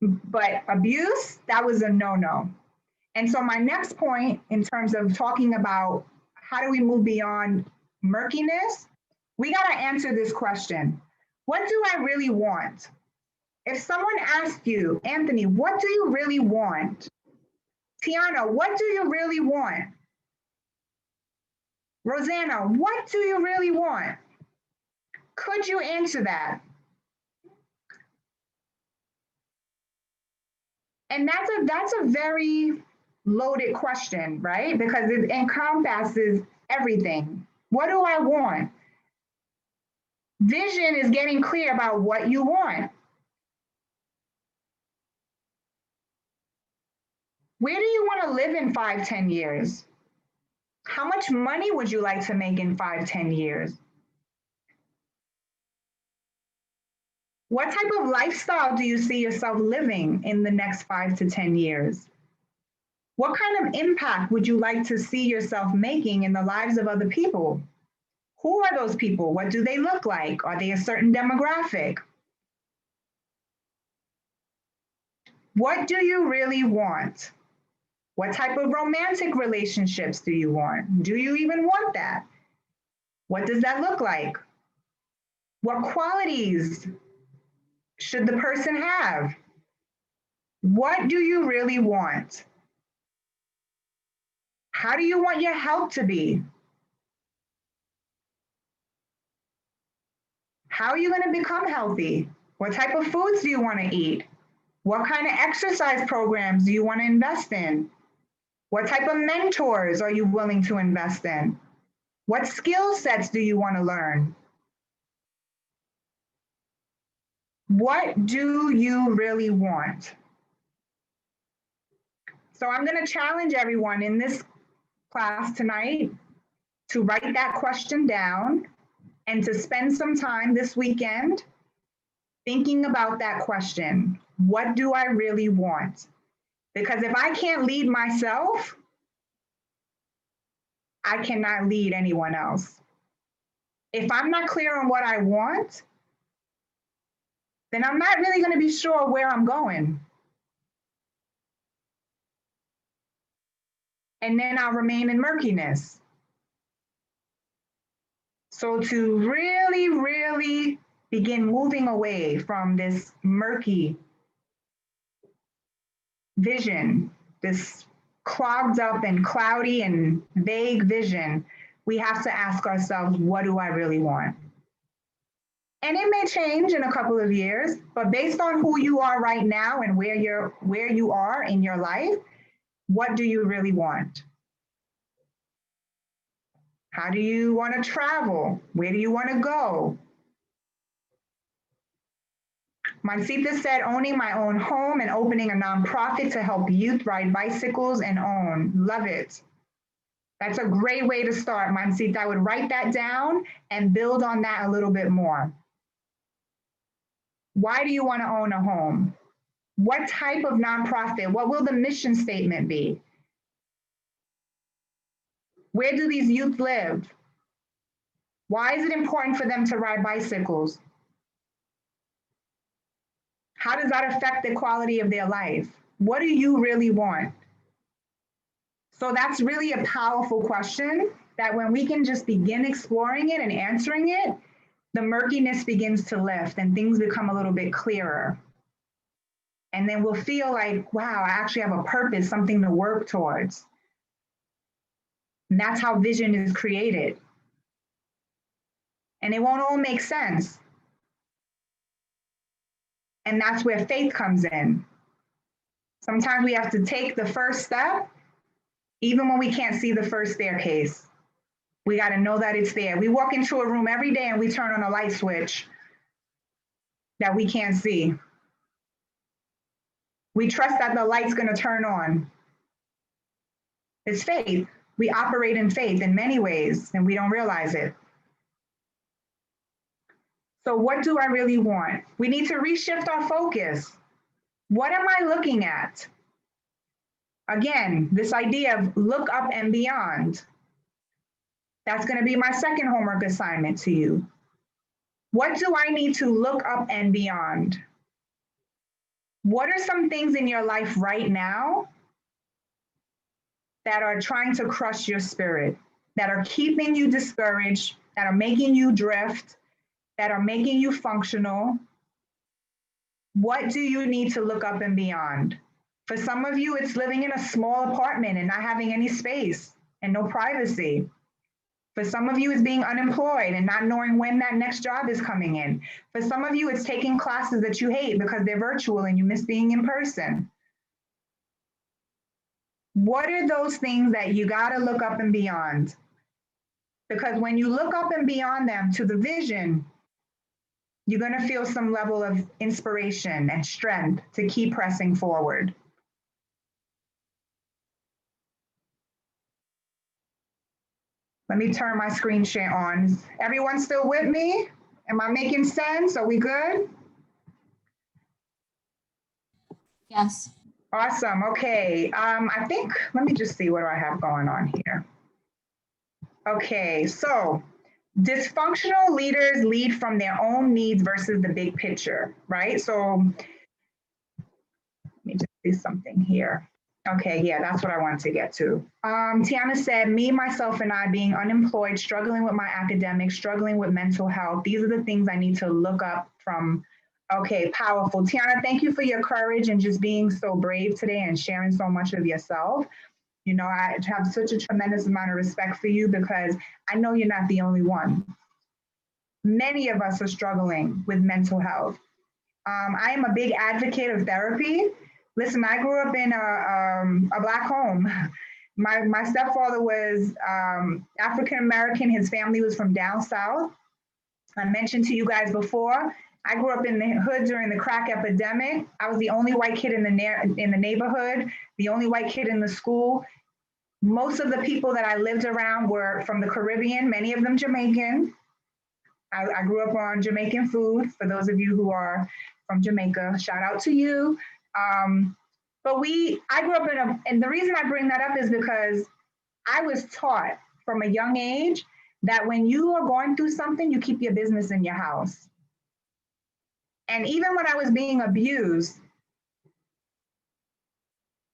but abuse, that was a no-no. And so my next point in terms of talking about how do we move beyond murkiness, we gotta answer this question. What do I really want? If someone asks you, Anthony, what do you really want? Tiana, what do you really want? Rosanna, what do you really want? Could you answer that? And that's a very loaded question, right? Because it encompasses everything. What do I want? Vision is getting clear about what you want. Where do you want to live in 5, 10 years? How much money would you like to make in 5, 10 years? What type of lifestyle do you see yourself living in the next 5 to 10 years? What kind of impact would you like to see yourself making in the lives of other people? Who are those people? What do they look like? Are they a certain demographic? What do you really want? What type of romantic relationships do you want? Do you even want that? What does that look like? What qualities should the person have? What do you really want? How do you want your health to be? How are you going to become healthy? What type of foods do you want to eat? What kind of exercise programs do you want to invest in? What type of mentors are you willing to invest in? What skill sets do you want to learn? What do you really want? So I'm going to challenge everyone in this class tonight to write that question down and to spend some time this weekend thinking about that question. What do I really want? Because if I can't lead myself, I cannot lead anyone else. If I'm not clear on what I want, then I'm not really going to be sure where I'm going. And then I'll remain in murkiness. So to really, really begin moving away from this murky vision, this clogged up and cloudy and vague vision, we have to ask ourselves, what do I really want? And it may change in a couple of years, but based on who you are right now and where you are in your life, what do you really want? How do you want to travel? Where do you want to go? Mancita said, owning my own home and opening a nonprofit to help youth ride bicycles and own. Love it. That's a great way to start, Mancita. I would write that down and build on that a little bit more. Why do you want to own a home? What type of nonprofit? What will the mission statement be? Where do these youth live? Why is it important for them to ride bicycles? How does that affect the quality of their life? What do you really want? So that's really a powerful question that when we can just begin exploring it and answering it, the murkiness begins to lift and things become a little bit clearer. And then we'll feel like, wow, I actually have a purpose, something to work towards. And that's how vision is created. And it won't all make sense. And that's where faith comes in. Sometimes we have to take the first step, even when we can't see the first staircase. We got to know that it's there. We walk into a room every day and we turn on a light switch that we can't see. We trust that the light's going to turn on. It's faith. We operate in faith in many ways and we don't realize it. So what do I really want? We need to reshift our focus. What am I looking at? Again, this idea of look up and beyond. That's going to be my second homework assignment to you. What do I need to look up and beyond? What are some things in your life right now that are trying to crush your spirit, that are keeping you discouraged, that are making you drift, that are making you functional? What do you need to look up and beyond? For some of you, it's living in a small apartment and not having any space and no privacy. For some of you, it's being unemployed and not knowing when that next job is coming in. For some of you, it's taking classes that you hate because they're virtual and you miss being in person. What are those things that you got to look up and beyond? Because when you look up and beyond them to the vision, you're going to feel some level of inspiration and strength to keep pressing forward. Let me turn my screen share on. Is everyone still with me? Am I making sense? Are we good? Yes. Awesome. Okay. I think, let me just see what I have going on here. Okay. So dysfunctional leaders lead from their own needs versus the big picture, right? So let me just do something here. Okay, yeah, that's what I wanted to get to. Tiana said, me, myself, and I being unemployed, struggling with my academics, struggling with mental health. These are the things I need to look up from. Okay, powerful. Tiana, thank you for your courage and just being so brave today and sharing so much of yourself. You know, I have such a tremendous amount of respect for you because I know you're not the only one. Many of us are struggling with mental health. I am a big advocate of therapy. Listen, I grew up in a Black home. My stepfather was African-American. His family was from down south. I mentioned to you guys before, I grew up in the hood during the crack epidemic. I was the only white kid in the neighborhood, the only white kid in the school. Most of the people that I lived around were from the Caribbean, many of them Jamaican. I grew up on Jamaican food. For those of you who are from Jamaica, shout out to you. But I grew up and the reason I bring that up is because I was taught from a young age that when you are going through something, you keep your business in your house. And even when I was being abused,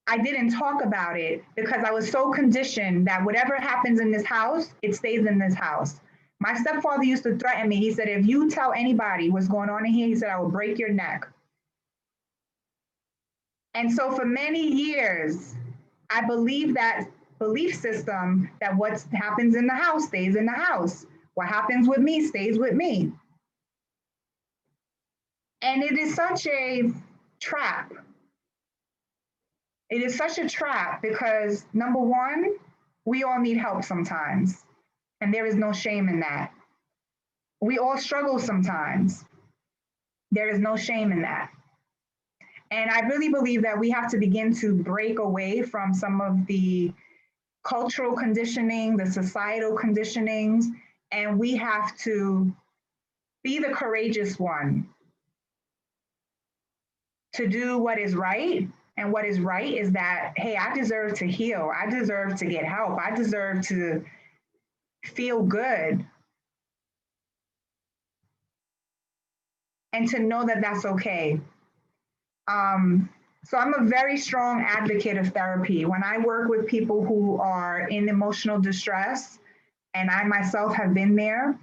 I didn't talk about it because I was so conditioned that whatever happens in this house, it stays in this house. My stepfather used to threaten me. He said, if you tell anybody what's going on in here, he said, I will break your neck. And so for many years, I believed that belief system that what happens in the house stays in the house. What happens with me stays with me. And it is such a trap. It is such a trap because number one, we all need help sometimes. And there is no shame in that. We all struggle sometimes. There is no shame in that. And I really believe that we have to begin to break away from some of the cultural conditioning, the societal conditionings, and we have to be the courageous one to do what is right. And what is right is that, hey, I deserve to heal. I deserve to get help. I deserve to feel good. And to know that that's okay. So I'm a very strong advocate of therapy. When I work with people who are in emotional distress, and I myself have been there,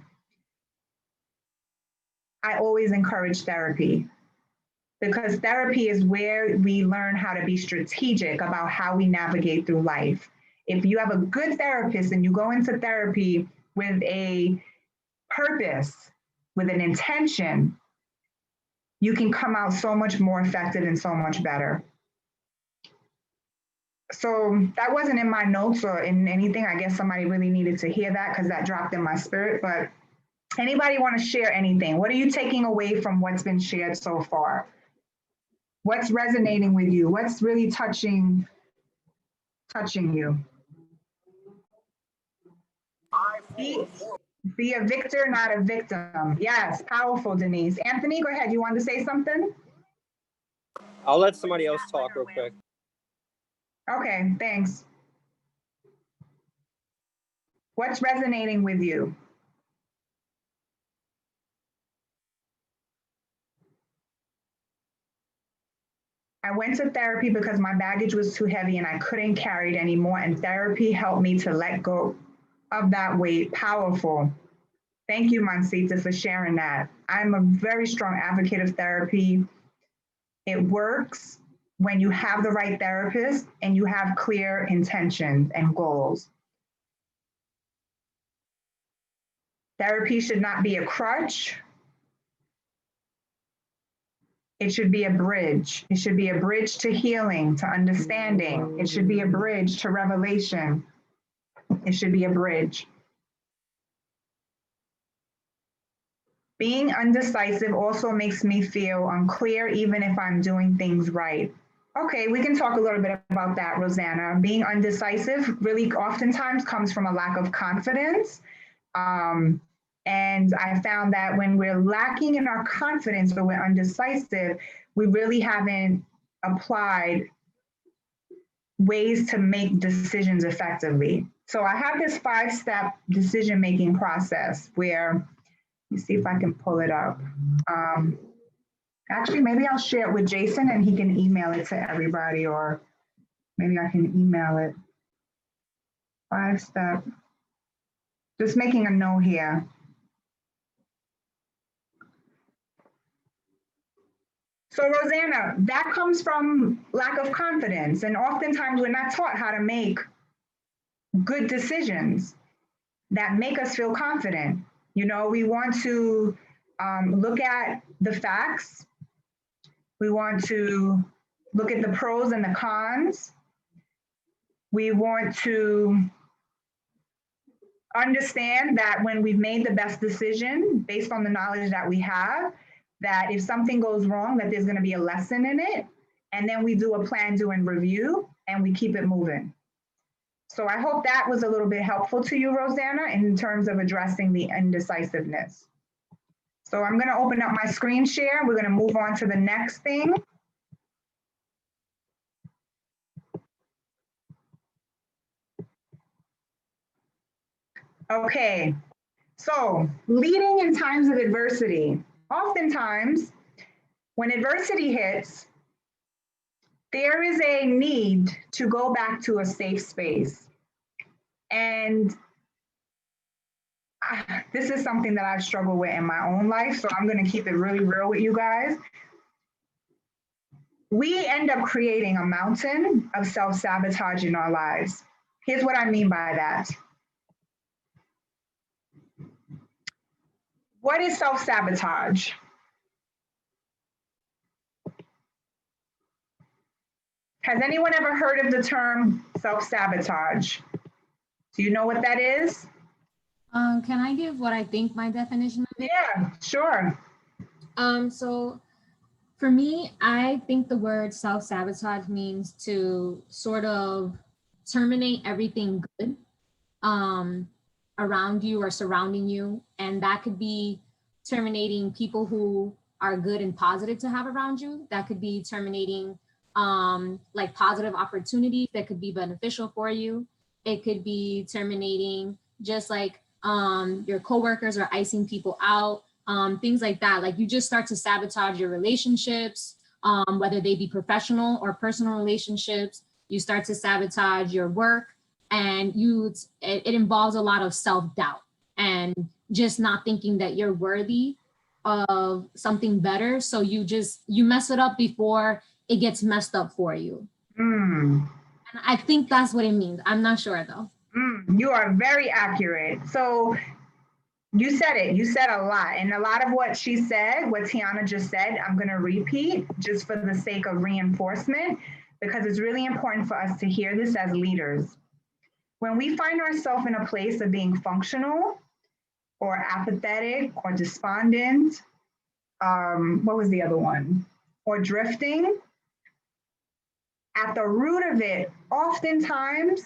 I always encourage therapy. because therapy is where we learn how to be strategic about how we navigate through life. If you have a good therapist and you go into therapy with a purpose, with an intention, you can come out so much more effective and so much better. So that wasn't in my notes or in anything. I guess somebody really needed to hear that because that dropped in my spirit. But anybody want to share anything? What are you taking away from what's been shared so far? What's resonating with you? What's really touching you? Be a victor, not a victim. Yes, powerful, Denise. Anthony, go ahead. You wanted to say something? I'll let somebody else talk real quick. Okay, thanks. What's resonating with you? I went to therapy because my baggage was too heavy and I couldn't carry it anymore. And therapy helped me to let go of that weight. Powerful. Thank you, Mansita, for sharing that. I'm a very strong advocate of therapy. It works when you have the right therapist and you have clear intentions and goals. Therapy should not be a crutch. It should be a bridge. It should be a bridge to healing, to understanding. It should be a bridge to revelation. It should be a bridge. Being undecisive also makes me feel unclear, even if I'm doing things right. Okay, we can talk a little bit about that, Rosanna. Being undecisive really oftentimes comes from a lack of confidence. And I found that when we're lacking in our confidence or we're undecisive, we really haven't applied ways to make decisions effectively. So I have this 5-step decision-making process where, let me see if I can pull it up. Actually, maybe I'll share it with Jason and he can email it to everybody, or maybe I can email it. 5-step, just making a note here. So Rosanna, that comes from lack of confidence. And oftentimes we're not taught how to make good decisions that make us feel confident. You know, we want to look at the facts. We want to look at the pros and the cons. We want to understand that when we've made the best decision based on the knowledge that we have, that if something goes wrong, that there's going to be a lesson in it. And then we do a plan, do, and review, and we keep it moving. So I hope that was a little bit helpful to you, Rosanna, in terms of addressing the indecisiveness. So I'm going to open up my screen share. We're going to move on to the next thing. Okay, so leading in times of adversity. Oftentimes, when adversity hits, there is a need to go back to a safe space. And this is something that I've struggled with in my own life, so I'm going to keep it really real with you guys. We end up creating a mountain of self-sabotage in our lives. Here's what I mean by that. What is self-sabotage? Has anyone ever heard of the term self-sabotage? Do you know what that is? Can I give what I think my definition of it? Yeah, sure. So for me, I think the word self-sabotage means to sort of terminate everything good around you or surrounding you. And that could be terminating people who are good and positive to have around you. That could be terminating like positive opportunities that could be beneficial for you. It could be terminating just like your coworkers are icing people out, things like that. Like you just start to sabotage your relationships, whether they be professional or personal relationships. You start to sabotage your work, and it involves a lot of self-doubt and just not thinking that you're worthy of something better. So you mess it up before it gets messed up for you. Mm. And I think that's what it means. I'm not sure though. You are very accurate. So you said it. You said a lot. And a lot of what she said, what Tiana just said, I'm going to repeat just for the sake of reinforcement, because it's really important for us to hear this as leaders. When we find ourselves in a place of being functional or apathetic or despondent, what was the other one? Or drifting, at the root of it, oftentimes,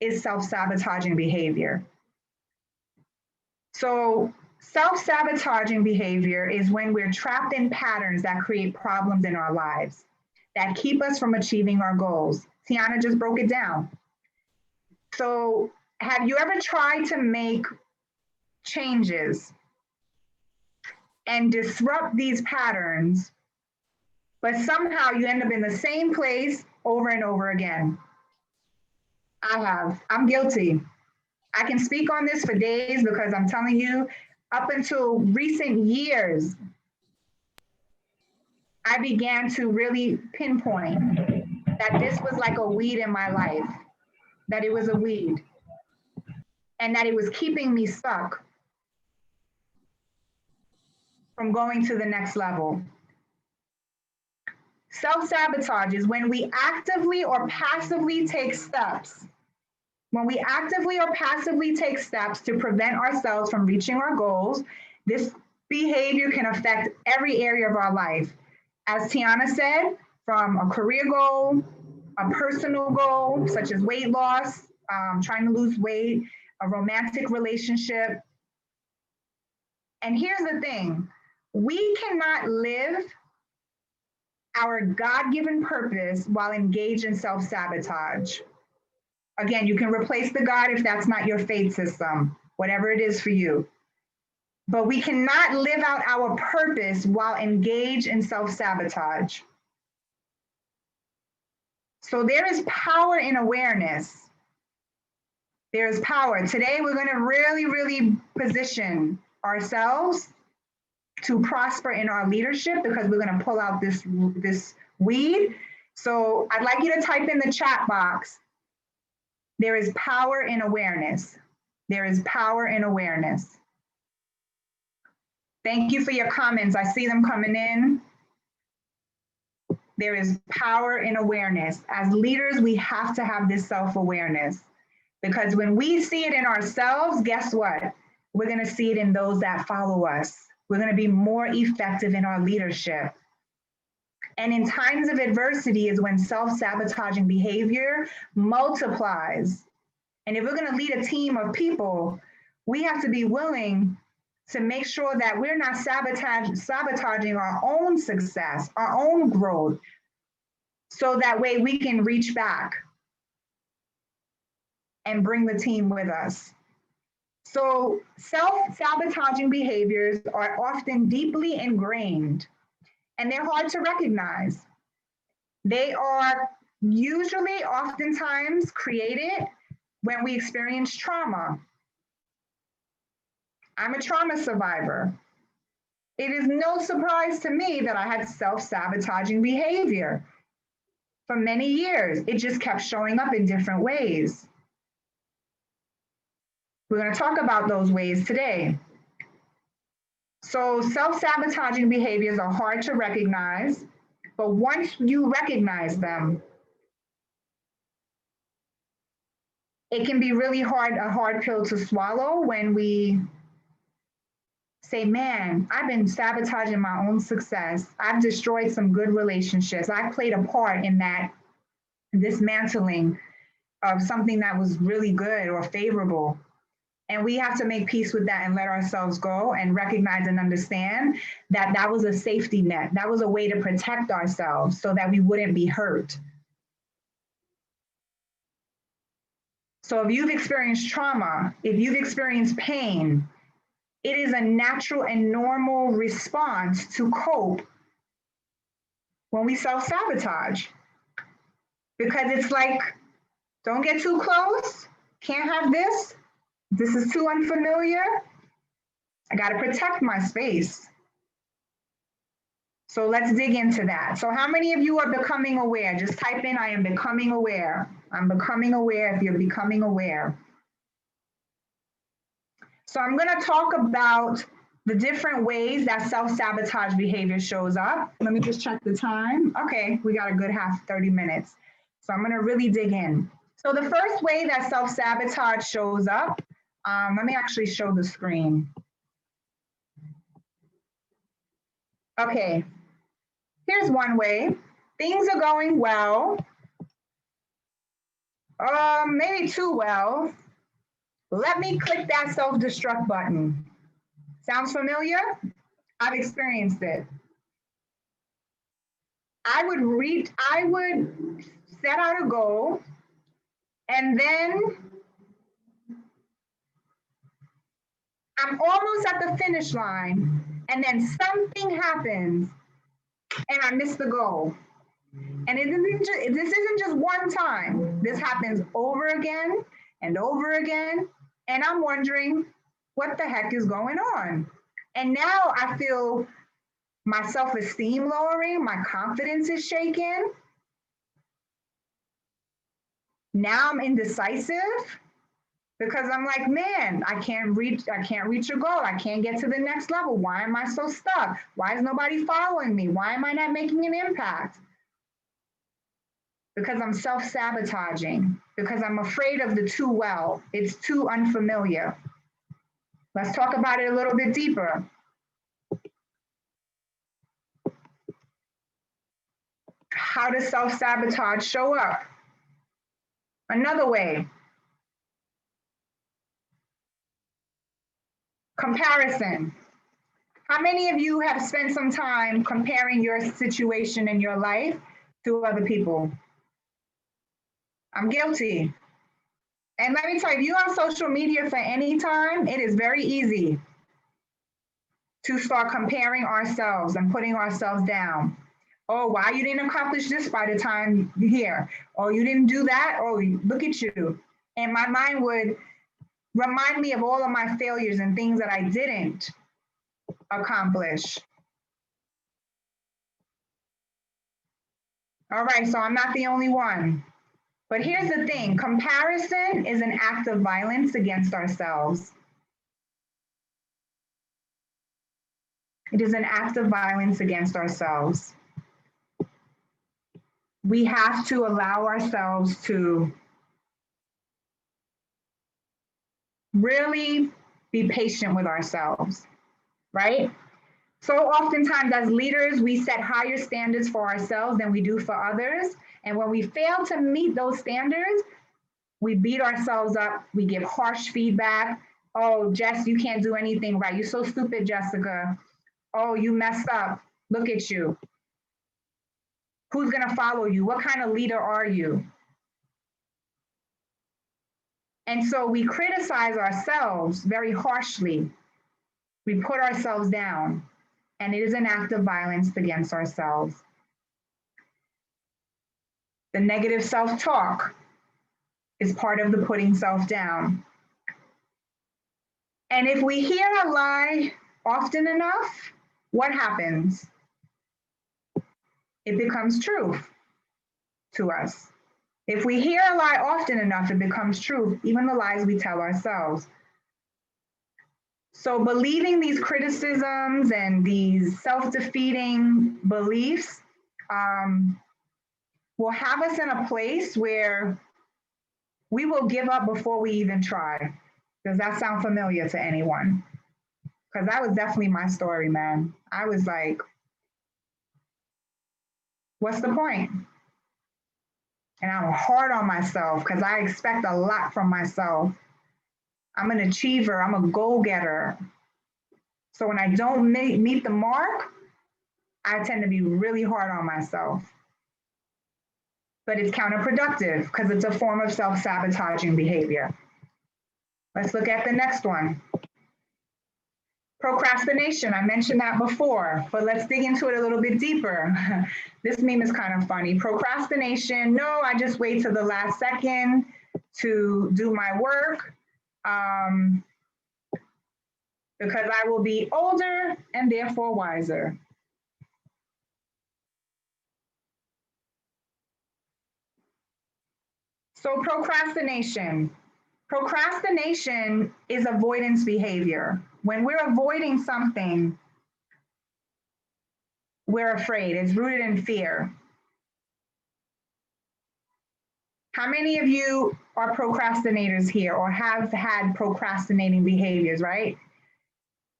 is self-sabotaging behavior. So self-sabotaging behavior is when we're trapped in patterns that create problems in our lives, that keep us from achieving our goals. Tiana just broke it down. So have you ever tried to make changes and disrupt these patterns, but somehow you end up in the same place over and over again? I have. I'm guilty. I can speak on this for days because I'm telling you, up until recent years, I began to really pinpoint that this was like a weed in my life, that it was a weed, and that it was keeping me stuck from going to the next level. Self-sabotage is when we actively or passively take steps. When we actively or passively take steps to prevent ourselves from reaching our goals, this behavior can affect every area of our life. As Tiana said, from a career goal, a personal goal, such as weight loss, trying to lose weight, a romantic relationship. And here's the thing, we cannot live our God-given purpose while engaged in self-sabotage. Again, you can replace the God if that's not your faith system, whatever it is for you. But we cannot live out our purpose while engaged in self-sabotage. So there is power in awareness. There is power. Today, we're going to really, really position ourselves to prosper in our leadership, because we're going to pull out this weed. So I'd like you to type in the chat box, there is power in awareness. There is power in awareness. Thank you for your comments. I see them coming in. There is power in awareness. As leaders, we have to have this self-awareness, because when we see it in ourselves, guess what? We're going to see it in those that follow us. We're going to be more effective in our leadership. And in times of adversity is when self-sabotaging behavior multiplies. And if we're going to lead a team of people, we have to be willing to make sure that we're not sabotaging our own success, our own growth, so that way we can reach back and bring the team with us. So self-sabotaging behaviors are often deeply ingrained, and they're hard to recognize. They are usually oftentimes created when we experience trauma. I'm a trauma survivor. It is no surprise to me that I had self-sabotaging behavior for many years. It just kept showing up in different ways. We're going to talk about those ways today. So self-sabotaging behaviors are hard to recognize, but once you recognize them, it can be really hard, a hard pill to swallow when we say, man, I've been sabotaging my own success. I've destroyed some good relationships. I played a part in that dismantling of something that was really good or favorable. And we have to make peace with that and let ourselves go and recognize and understand that that was a safety net. That was a way to protect ourselves so that we wouldn't be hurt. So if you've experienced trauma, if you've experienced pain, it is a natural and normal response to cope when we self-sabotage. Because it's like, don't get too close, can't have this. This is too unfamiliar. I got to protect my space. So let's dig into that. So how many of you are becoming aware? Just type in, I am becoming aware. I'm becoming aware if you're becoming aware. So I'm gonna talk about the different ways that self-sabotage behavior shows up. Let me just check the time. Okay, we got a good 30 minutes. So I'm gonna really dig in. So the first way that self-sabotage shows up, let me actually show the screen. Okay, here's one way. Things are going well, maybe too well. Let me click that self-destruct button. Sounds familiar? I've experienced it. I would set out a goal, and then I'm almost at the finish line, and then something happens and I miss the goal. And this isn't just one time. This happens over again and over again. And I'm wondering what the heck is going on? And now I feel my self-esteem lowering, my confidence is shaken. Now I'm indecisive because I'm like, man, I can't reach a goal. I can't get to the next level. Why am I so stuck? Why is nobody following me? Why am I not making an impact? Because I'm self-sabotaging, because I'm afraid of the too well. It's too unfamiliar. Let's talk about it a little bit deeper. How does self-sabotage show up? Another way. Comparison. How many of you have spent some time comparing your situation in your life to other people? I'm guilty. And let me tell you, if you're on social media for any time, it is very easy to start comparing ourselves and putting ourselves down. Oh, why you didn't accomplish this by the time you're here? Oh, you didn't do that? Oh, look at you. And my mind would remind me of all of my failures and things that I didn't accomplish. All right, so I'm not the only one. But here's the thing, comparison is an act of violence against ourselves. It is an act of violence against ourselves. We have to allow ourselves to really be patient with ourselves, right? So oftentimes as leaders, we set higher standards for ourselves than we do for others. And when we fail to meet those standards, we beat ourselves up, we give harsh feedback. Oh, Jess, you can't do anything right. You're so stupid, Jessica. Oh, you messed up. Look at you. Who's gonna follow you? What kind of leader are you? And so we criticize ourselves very harshly. We put ourselves down, and it is an act of violence against ourselves. The negative self-talk is part of the putting self down. And if we hear a lie often enough, what happens? It becomes truth to us. If we hear a lie often enough, it becomes truth, even the lies we tell ourselves. So believing these criticisms and these self-defeating beliefs will have us in a place where we will give up before we even try. Does that sound familiar to anyone? Because that was definitely my story, man. I was like, what's the point? And I'm hard on myself because I expect a lot from myself. I'm an achiever, I'm a goal-getter. So when I don't meet the mark, I tend to be really hard on myself. But it's counterproductive because it's a form of self-sabotaging behavior. Let's look at the next one. Procrastination, I mentioned that before, but let's dig into it a little bit deeper. This meme is kind of funny. Procrastination, no, I just wait till the last second to do my work because I will be older and therefore wiser. So procrastination. Procrastination is avoidance behavior. When we're avoiding something, we're afraid. It's rooted in fear. How many of you are procrastinators here or have had procrastinating behaviors, right?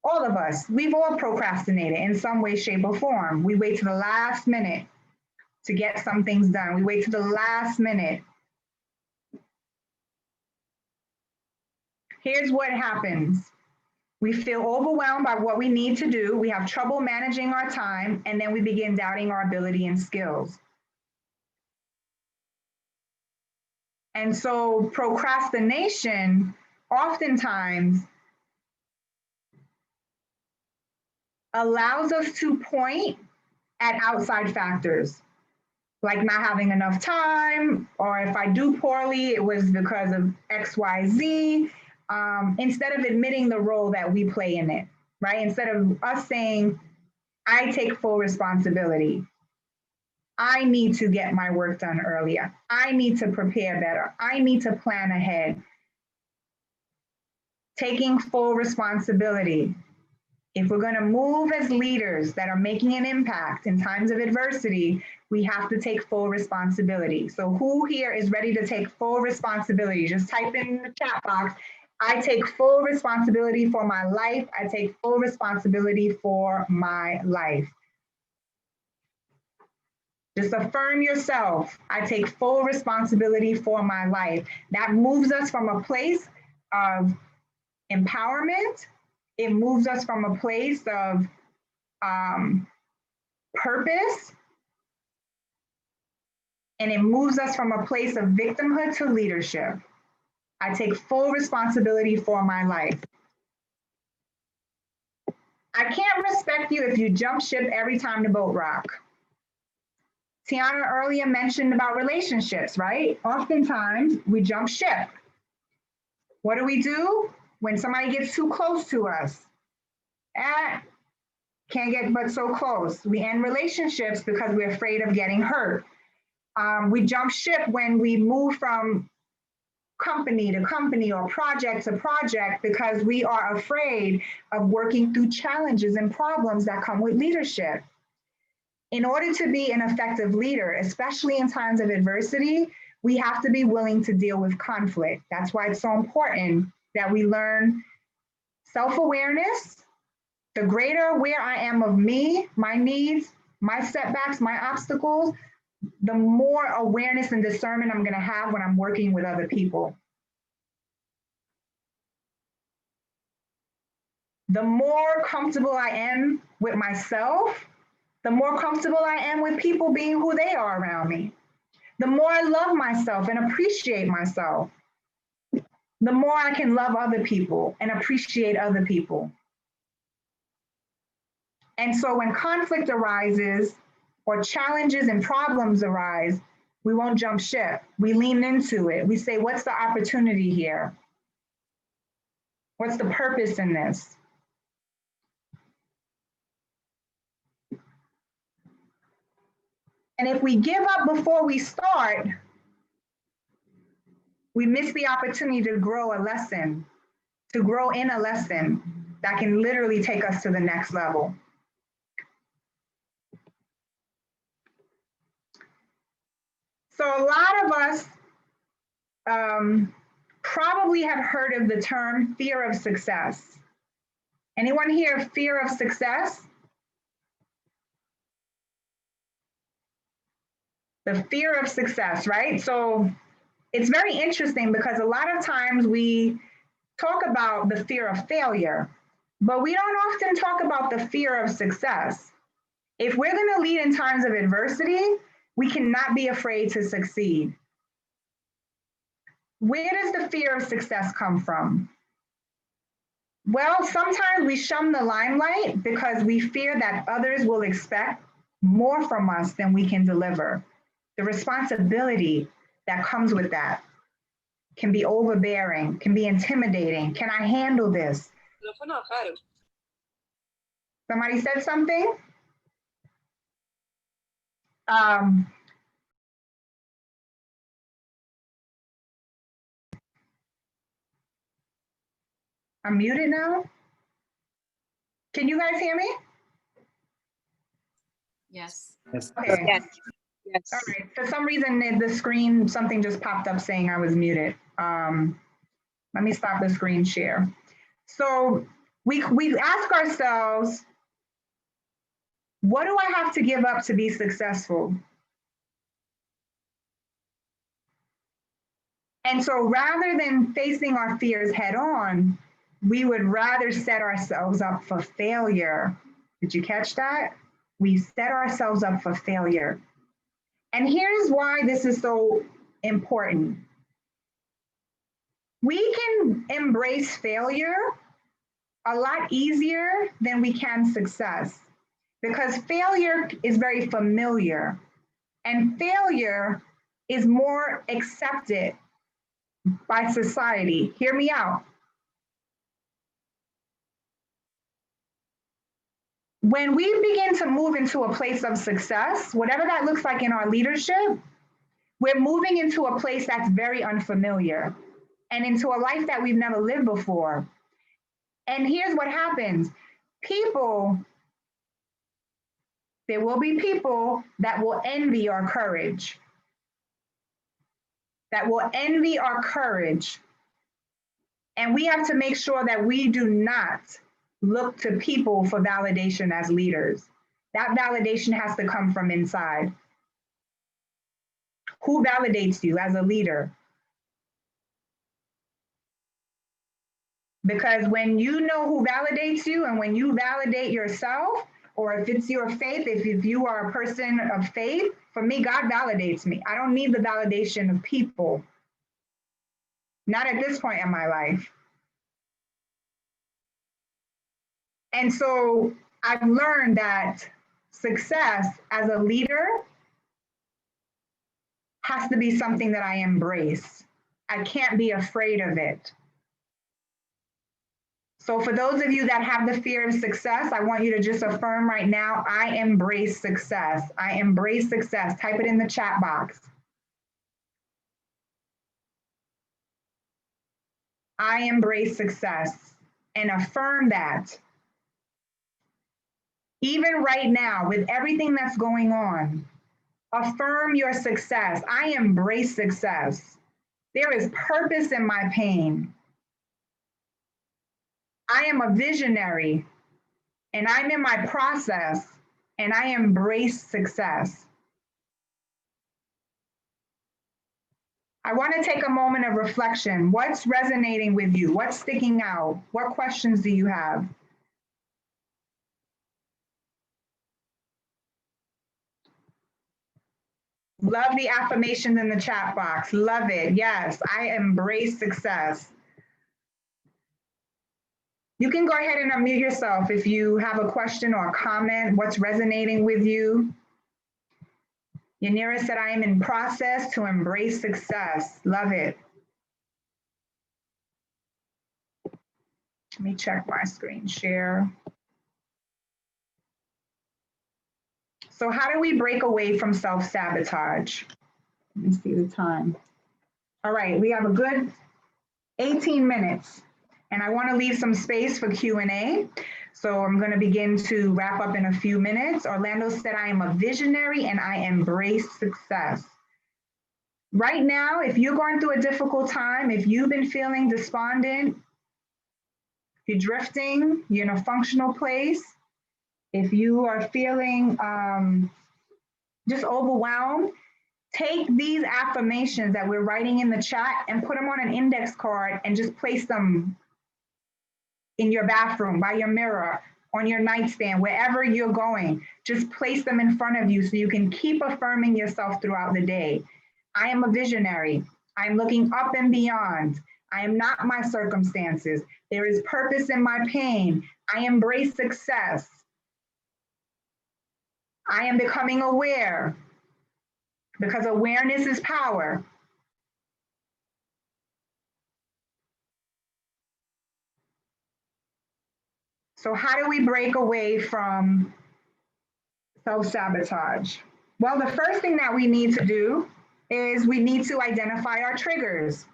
All of us, we've all procrastinated in some way, shape, or form. We wait to the last minute to get some things done. We wait to the last minute. Here's what happens. We feel overwhelmed by what we need to do. We have trouble managing our time, and then we begin doubting our ability and skills. And so procrastination oftentimes allows us to point at outside factors, like not having enough time, or if I do poorly, it was because of X, Y, Z, instead of admitting the role that we play in it, right? Instead of us saying, I take full responsibility. I need to get my work done earlier. I need to prepare better. I need to plan ahead. Taking full responsibility. If we're going to move as leaders that are making an impact in times of adversity, we have to take full responsibility. So who here is ready to take full responsibility? Just type in the chat box, I take full responsibility for my life. I take full responsibility for my life. Just affirm yourself. I take full responsibility for my life. That moves us from a place of empowerment. It moves us from a place of purpose. And it moves us from a place of victimhood to leadership. I take full responsibility for my life. I can't respect you if you jump ship every time the boat rock. Tiana earlier mentioned about relationships, right? Oftentimes we jump ship. What do? When somebody gets too close to us? Can't get but so close. We end relationships because we're afraid of getting hurt. We jump ship when we move from company to company or project to project because we are afraid of working through challenges and problems that come with leadership. In order to be an effective leader, especially in times of adversity, we have to be willing to deal with conflict. That's why it's so important that we learn self-awareness. The greater aware I am of me, my needs, my setbacks, my obstacles, the more awareness and discernment I'm going to have when I'm working with other people. The more comfortable I am with myself, the more comfortable I am with people being who they are around me. The more I love myself and appreciate myself, the more I can love other people and appreciate other people. And so when conflict arises or challenges and problems arise, we won't jump ship. We lean into it. We say, what's the opportunity here? What's the purpose in this? And if we give up before we start, we miss the opportunity to grow a lesson, to grow in a lesson that can literally take us to the next level. So a lot of us probably have heard of the term fear of success. Anyone here fear of success? The fear of success, right? So it's very interesting because a lot of times we talk about the fear of failure, but we don't often talk about the fear of success. If we're going to lead in times of adversity, we cannot be afraid to succeed. Where does the fear of success come from? Well, sometimes we shun the limelight because we fear that others will expect more from us than we can deliver. The responsibility that comes with that can be overbearing, can be intimidating. Can I handle this? Somebody said something? I'm muted now. Can you guys hear me? Yes. Yes. Okay. Yes. Yes. All right. For some reason, the screen, something just popped up saying I was muted. Let me stop the screen share. So we ask ourselves, what do I have to give up to be successful? And so rather than facing our fears head on, we would rather set ourselves up for failure. Did you catch that? We set ourselves up for failure. And here's why this is so important. We can embrace failure a lot easier than we can success, because failure is very familiar and failure is more accepted by society. Hear me out. When we begin to move into a place of success, whatever that looks like in our leadership, we're moving into a place that's very unfamiliar and into a life that we've never lived before. And here's what happens. There will be people that will envy our courage, And we have to make sure that we do not look to people for validation as leaders. That validation has to come from inside. Who validates you as a leader? Because when you know who validates you and when you validate yourself, or if it's your faith, if you are a person of faith, for me, God validates me. I don't need the validation of people. Not at this point in my life. And so I've learned that success as a leader has to be something that I embrace. I can't be afraid of it. So for those of you that have the fear of success, I want you to just affirm right now, I embrace success. I embrace success. Type it in the chat box. I embrace success, and affirm that. Even right now, with everything that's going on, affirm your success. I embrace success. There is purpose in my pain. I am a visionary, and I'm in my process, and I embrace success. I want to take a moment of reflection. What's resonating with you? What's sticking out? What questions do you have? Love the affirmations in the chat box. Love it. Yes, I embrace success. You can go ahead and unmute yourself if you have a question or a comment. What's resonating with you? Janniere said, I am in process to embrace success. Love it. Let me check my screen share. So how do we break away from self-sabotage? Let me see the time. All right, we have a good 18 minutes, and I want to leave some space for Q&A. So I'm going to begin to wrap up in a few minutes. Orlando said, I am a visionary and I embrace success. Right now, if you're going through a difficult time, if you've been feeling despondent, if you're drifting, you're in a functional place, if you are feeling just overwhelmed, take these affirmations that we're writing in the chat and put them on an index card and just place them in your bathroom, by your mirror, on your nightstand, wherever you're going. Just place them in front of you so you can keep affirming yourself throughout the day. I am a visionary. I'm looking up and beyond. I am not my circumstances. There is purpose in my pain. I embrace success. I am becoming aware, because awareness is power. So how do we break away from self-sabotage? Well, the first thing that we need to do is we need to identify our triggers.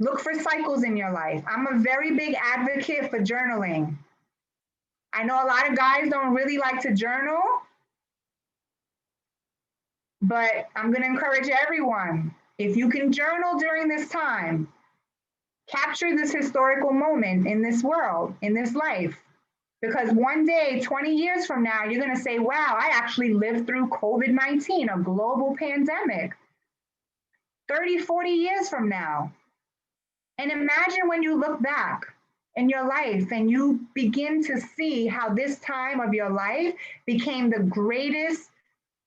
Look for cycles in your life. I'm a very big advocate for journaling. I know a lot of guys don't really like to journal, but I'm going to encourage everyone. If you can journal during this time, capture this historical moment in this world, in this life. Because one day, 20 years from now, you're going to say, wow, I actually lived through COVID-19, a global pandemic. 30, 40 years from now. And imagine when you look back in your life and you begin to see how this time of your life became the greatest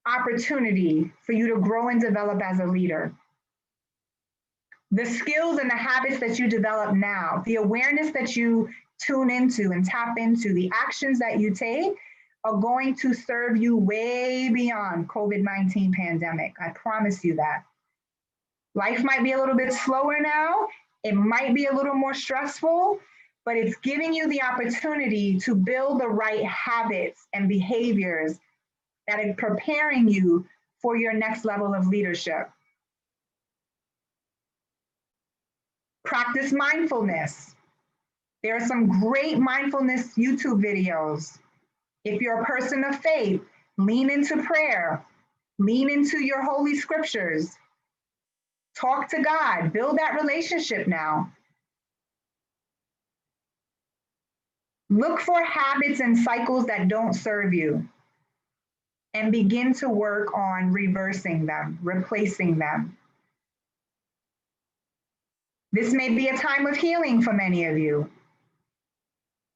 opportunity for you to grow and develop as a leader. The skills and the habits that you develop now, the awareness that you tune into and tap into, the actions that you take are going to serve you way beyond COVID-19 pandemic. I promise you that. Life might be a little bit slower now. It might be a little more stressful, but it's giving you the opportunity to build the right habits and behaviors that are preparing you for your next level of leadership. Practice mindfulness. There are some great mindfulness YouTube videos. If you're a person of faith, lean into prayer, lean into your holy scriptures. Talk to God, build that relationship now. Look for habits and cycles that don't serve you and begin to work on reversing them, replacing them. This may be a time of healing for many of you.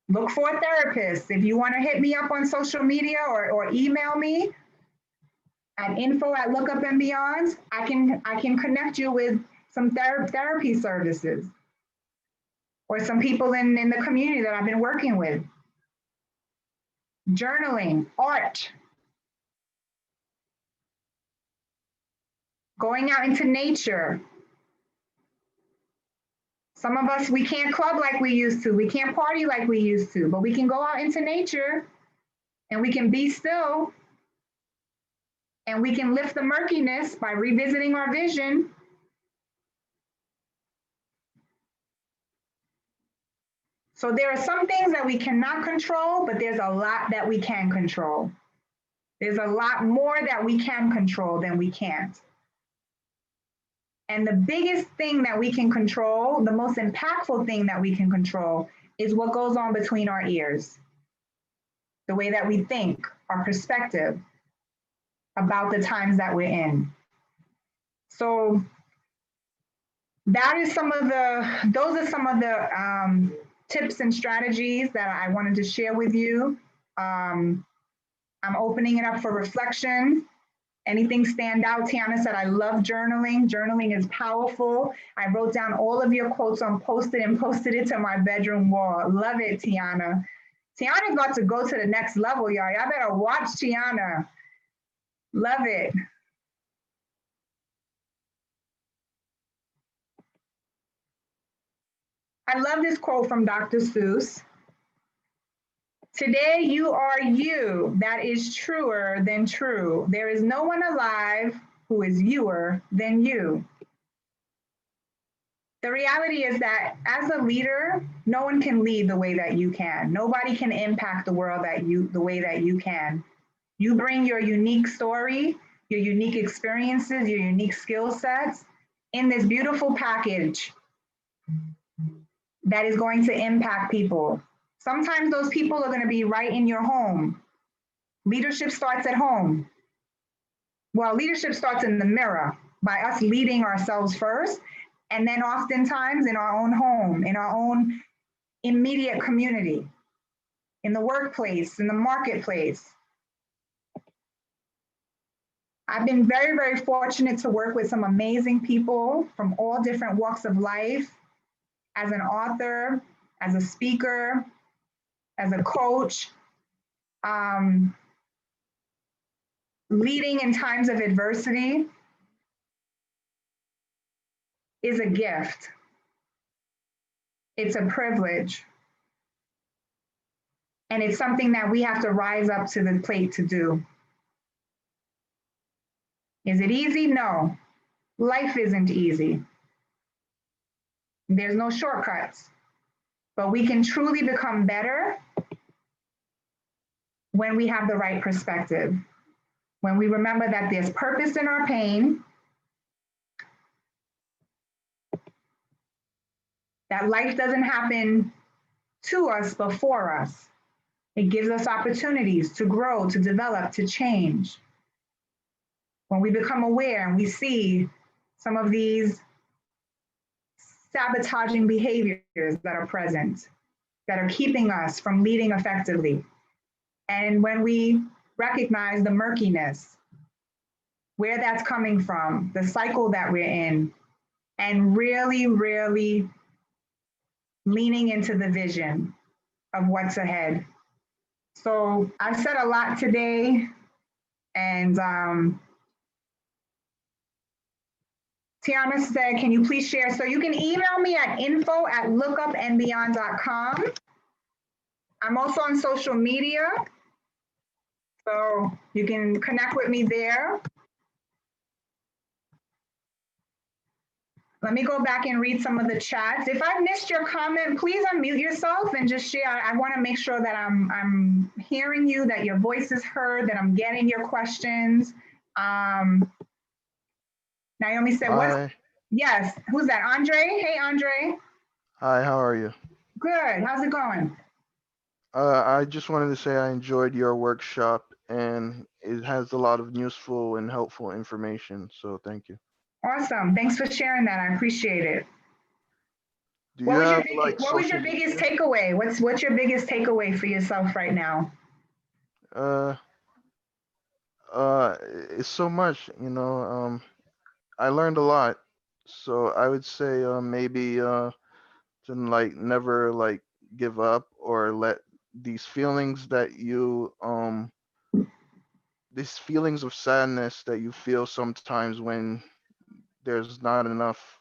Look for a therapist. If you want to hit me up on social media or email me at info@lookupandbeyond, I can connect you with some therapy services or some people in the community that I've been working with. Journaling, art, going out into nature. Some of us, we can't club like we used to. We can't party like we used to, but we can go out into nature and we can be still and we can lift the murkiness by revisiting our vision. So there are some things that we cannot control, but there's a lot that we can control. There's a lot more that we can control than we can't. And the biggest thing that we can control, the most impactful thing that we can control is what goes on between our ears. The way that we think, our perspective about the times that we're in. So that is those are some of the tips and strategies that I wanted to share with you. I'm opening it up for reflection. Anything stand out? Tiana said, I love journaling. Journaling is powerful. I wrote down all of your quotes on Post-it and posted it to my bedroom wall. Love it, Tiana. Tiana's about to go to the next level, y'all. Y'all better watch Tiana. Love it. I love this quote from Dr. Seuss. Today you are you, that is truer than true. There is no one alive who is youer than you. The reality is that as a leader, no one can lead the way that you can. Nobody can impact the world the way that you can. You bring your unique story, your unique experiences, your unique skill sets in this beautiful package that is going to impact people. Sometimes those people are going to be right in your home. Leadership starts at home. Well, leadership starts in the mirror by us leading ourselves first, and then oftentimes in our own home, in our own immediate community, in the workplace, in the marketplace. I've been very, very fortunate to work with some amazing people from all different walks of life, as an author, as a speaker, as a coach. Leading in times of adversity is a gift. It's a privilege. And it's something that we have to rise up to the plate to do. Is it easy? No. Life isn't easy. There's no shortcuts, but we can truly become better when we have the right perspective, when we remember that there's purpose in our pain, that life doesn't happen to us, but for us. It gives us opportunities to grow, to develop, to change. When we become aware and we see some of these sabotaging behaviors that are present, that are keeping us from leading effectively. And when we recognize the murkiness, where that's coming from, the cycle that we're in, and really, really leaning into the vision of what's ahead. So I've said a lot today, and Tiana said, can you please share? So you can email me at info@lookupandbeyond.com. I'm also on social media, so you can connect with me there. Let me go back and read some of the chats. If I missed your comment, please unmute yourself and just share. I want to make sure that I'm hearing you, that your voice is heard, that I'm getting your questions. Naomi said, what? Yes, who's that? Andre? Hey, Andre. Hi, how are you? Good, how's it going? I just wanted to say I enjoyed your workshop and it has a lot of useful and helpful information, so thank you. Awesome, thanks for sharing that, I appreciate it. Do you have like what was your biggest takeaway? What's your biggest takeaway for yourself right now? It's so much, I learned a lot. So I would say maybe to like never like give up or let these feelings that you these feelings of sadness that you feel sometimes when there's not enough,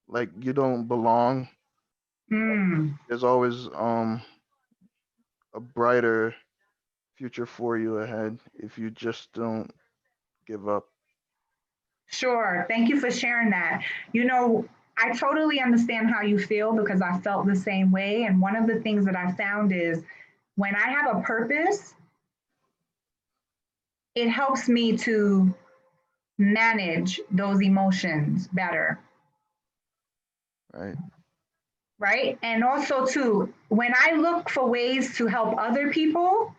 like you don't belong. There's always a brighter future for you ahead if you just don't give up. Sure, thank you for sharing that. I totally understand how you feel because I felt the same way. And one of the things that I found is when I have a purpose, it helps me to manage those emotions better. Right. Right. And also too, when I look for ways to help other people,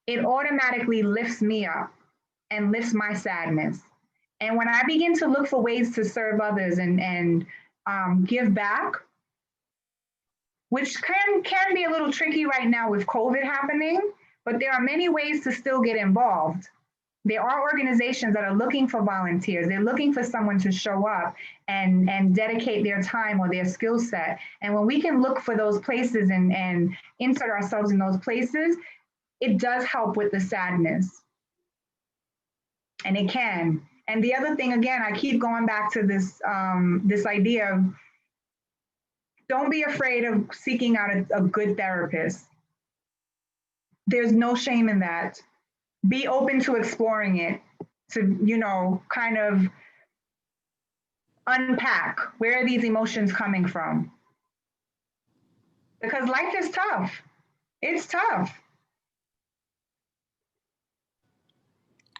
it automatically lifts me up and lifts my sadness. And when I begin to look for ways to serve others and give back, which can be a little tricky right now with COVID happening, but there are many ways to still get involved. There are organizations that are looking for volunteers. They're looking for someone to show up and dedicate their time or their skill set. And when we can look for those places and insert ourselves in those places, it does help with the sadness. And it can. And the other thing, again, I keep going back to this, this idea of don't be afraid of seeking out a good therapist. There's no shame in that. Be open to exploring it, to, kind of unpack where are these emotions coming from? Because life is tough. It's tough.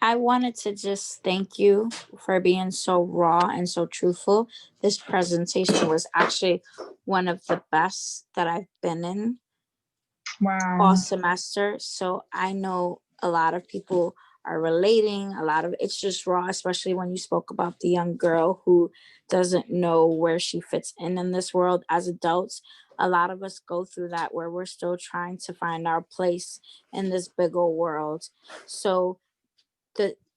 I wanted to just thank you for being so raw and so truthful. This presentation was actually one of the best that I've been in all semester. So I know a lot of people are relating, a lot of it's just raw, especially when you spoke about the young girl who doesn't know where she fits in this world. As adults, a lot of us go through that where we're still trying to find our place in this big old world. So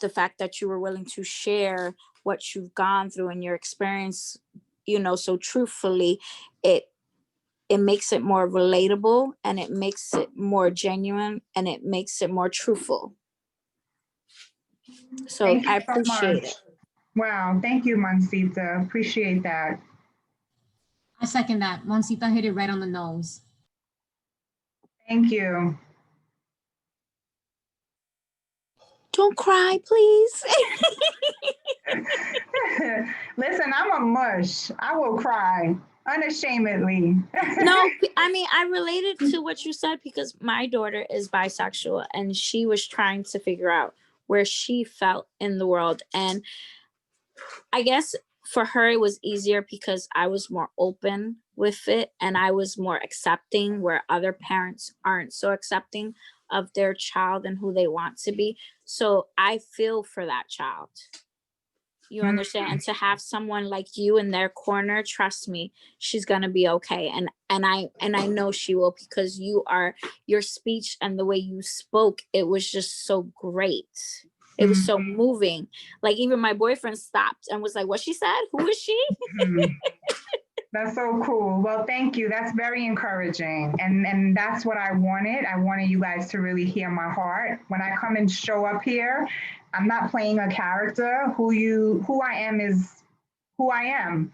the fact that you were willing to share what you've gone through and your experience, so truthfully, it makes it more relatable and it makes it more genuine and it makes it more truthful. So I appreciate it. Wow, thank you, Monsita. Appreciate that. I second that. Monsita hit it right on the nose. Thank you. Don't cry, please. Listen, I'm a mush. I will cry unashamedly. No, I mean, I related to what you said because my daughter is bisexual and she was trying to figure out where she felt in the world. And I guess for her, it was easier because I was more open with it and I was more accepting, where other parents aren't so accepting of their child and who they want to be. So I feel for that child. You understand? And to have someone like you in their corner, trust me, she's gonna be okay. And I know she will, because your speech and the way you spoke, it was just so great. It was so moving. Like even my boyfriend stopped and was like, what she said? Who is she? That's so cool. Well, thank you. That's very encouraging. And that's what I wanted. I wanted you guys to really hear my heart. When I come and show up here, I'm not playing a character. Who I am is who I am.